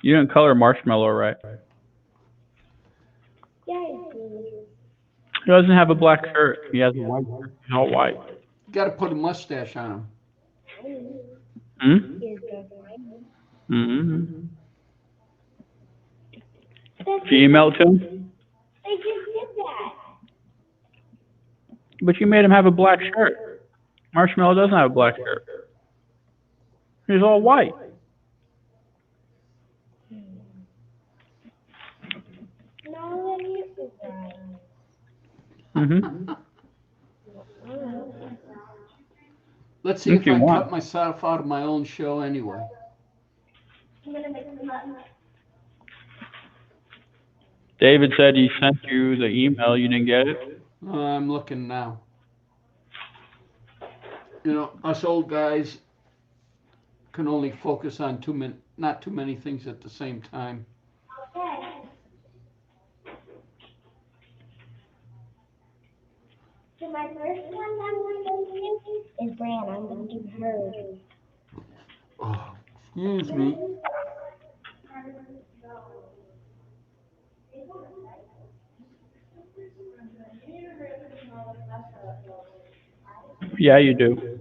You didn't color Marshmallow right. Yeah, I do. He doesn't have a black shirt. He has a white shirt. He's all white. Got to put a mustache on him. Hmm? Here's the ring. Mm-hmm. That's Did you email it to him? I just did that. But you made him have a black shirt. Marshmallow doesn't have a black shirt. He's all white. No, let me do that. Mm-hmm. Let's see If if you I want. cut myself out of my own show anyway. I'm gonna make some up. David said he sent you the email. You didn't get it? I'm looking now. You know, us old guys can only focus on not too many things at the same time. Okay. So my first one I'm going to do is Bran. I'm going to do hers. Oh, excuse me. Yeah, you do.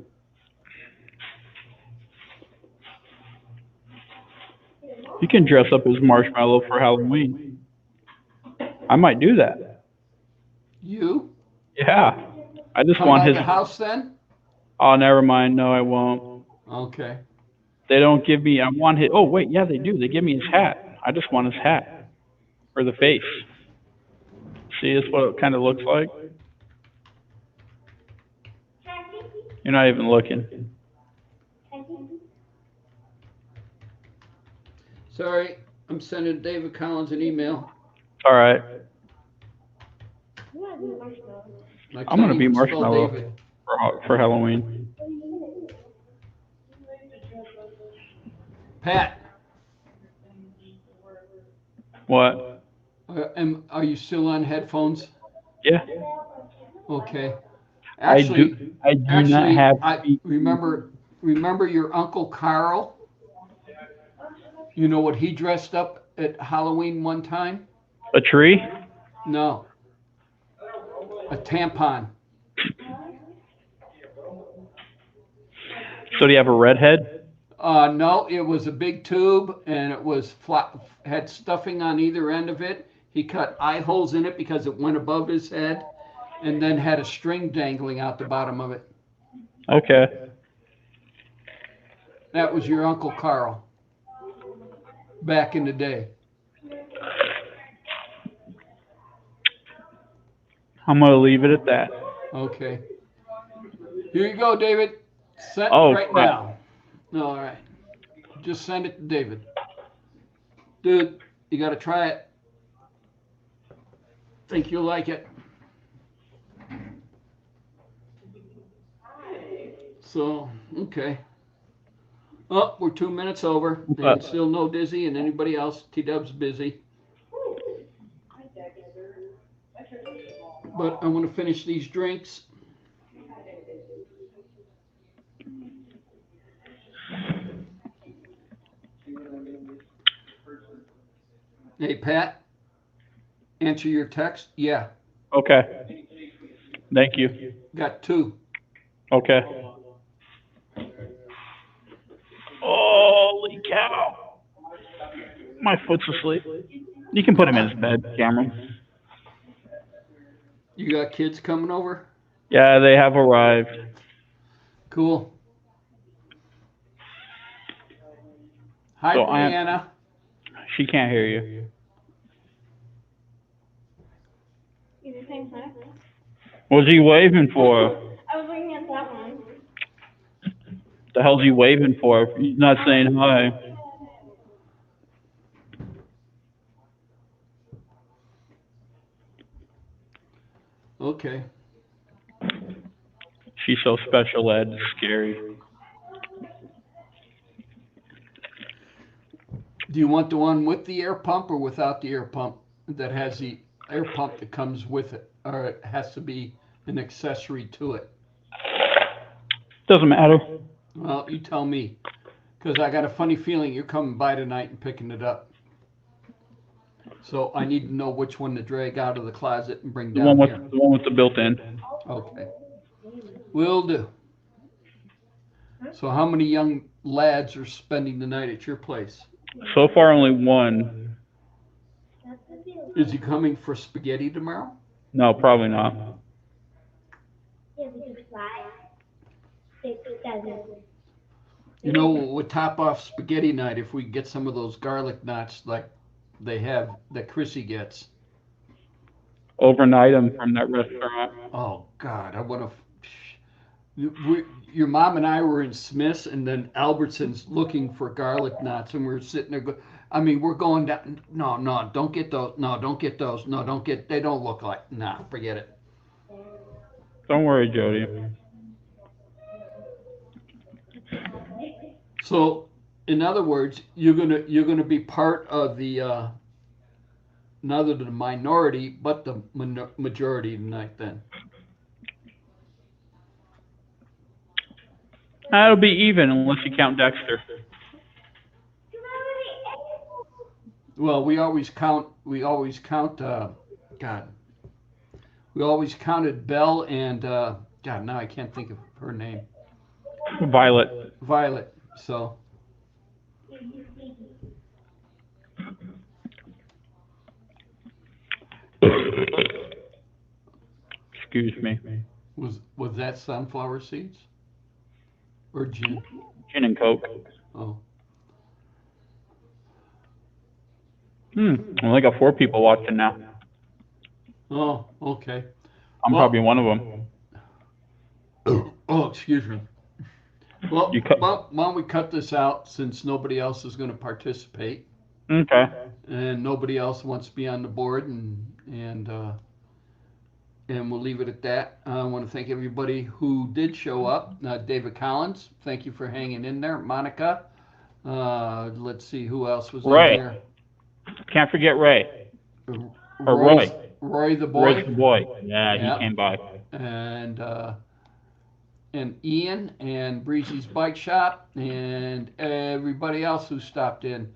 You can dress up as Marshmallow for Halloween. I might do that. You? Yeah. I just Come want by his. the house then? Oh, never mind. No, I won't. Okay. They don't give me. I want his. Oh, wait. Yeah, they do. They give me his hat. I just want his hat or the face. See, that's what it kind of looks like. You're not even looking. Sorry, I'm sending David Collins an email. All right. You want to do marshmallow? I I'm can't gonna be even spell Marshmallow David. for Halloween. Pat, What? are you still on headphones? Yeah. Okay. I Actually, do not have. I remember your Uncle Carl? You know what he dressed up at Halloween one time? A tree? No. A tampon. So do you have a redhead? No, it was a big tube and it was flat, had stuffing on either end of it. He cut eye holes in it because it went above his head and then had a string dangling out the bottom of it. Okay. That was your Uncle Carl back in the day. I'm gonna leave it at that. Okay. Here you go, David. Send Oh, it right crap. now. All right. Just send it to David. Dude, you got to try it. Think you'll like it. So, okay. Oh, we're 2 minutes over. And still no Dizzy and anybody else. T-Dub's busy. But I want to finish these drinks. Hey, Pat, answer your text. Yeah, Okay. Thank you. got 2. Okay. Holy cow! My foot's asleep. You can put him in his bed, Cameron. You got kids coming over? Yeah, they have arrived. Cool. Hi, So Brianna. She can't hear you. Is it the same time? What's he waving for? I was looking at that one. The hell's he waving for? He's not saying hi. Okay. She's so special ed, it's scary. Do you want the one with the air pump or without the air pump that has the air pump that comes with it? Or it has to be an accessory to it? Doesn't matter. Well, you tell me. Because I got a funny feeling you're coming by tonight and picking it up. So I need to know which one to drag out of the closet and bring The down one here. with the built-in. Okay. Will do. So how many young lads are spending the night at your place? So far, only one. Is he coming for spaghetti tomorrow? No, probably not. Yeah, we could fly. 6, 7. You know, we'll top off spaghetti night if we get some of those garlic knots like they have that Chrissy gets. Overnight, I'm from that restaurant. Oh God, I want to. Your mom and I were in Smith's, and then Albertsons looking for garlic knots, and we're sitting there. I mean, we're going down. No, no, don't get those. No, don't get those. No, don't get. They don't look like. Nah, forget it. Don't worry, Jody. So, in other words, you're gonna be part of the not the minority, but the majority tonight. Then. That'll be even unless you count Dexter. Well, we always count. God. We always counted Belle and God. Now I can't think of her name. Violet. Violet. So. Excuse me. Was that sunflower seeds? Or gin? Gin and Coke. Oh. I only got 4 people watching now. Oh, okay. I'm Well- probably one of them. Oh, excuse me. Well, You cut- why don't we cut this out since nobody else is going to participate Okay. and nobody else wants to be on the board, and we'll leave it at that. I want to thank everybody who did show up. David Collins, thank you for hanging in there. Monica, let's see who else was Ray. in there. Can't forget Ray. Or Roy's- Roy. Roy the boy. Ray's the boy. Yeah, Yeah. he came by. And Ian and Breezy's Bike Shop and everybody else who stopped in.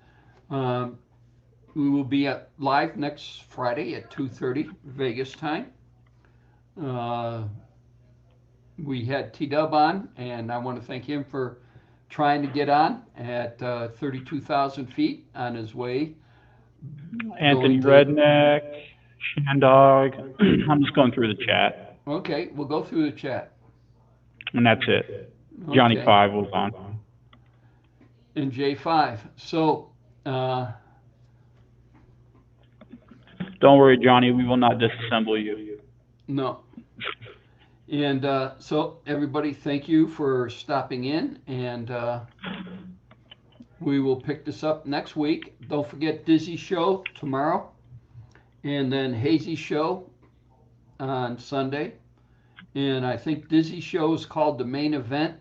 We will be live next Friday at 2:30 Vegas time. We had T-Dub on, and I want to thank him for trying to get on at 32,000 feet on his way. Anthony Going to- Redneck, Shandog. I'm just going through the chat, Okay, we'll go through the chat. and that's it. Johnny Okay. 5 was on. And J5. So, Don't worry, Johnny. We will not disassemble you. no. And so, everybody, thank you for stopping in, and we will pick this up next week. Don't forget Dizzy Show tomorrow, and then Hazy Show on Sunday. And I think Dizzy Show is called the main event,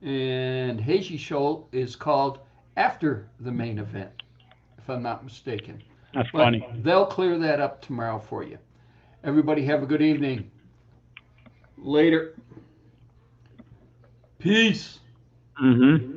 and Hazy Show is called after the main event, if I'm not mistaken. That's But funny. they'll clear that up tomorrow for you. Everybody have a good evening. Later. Peace. Mm-hmm.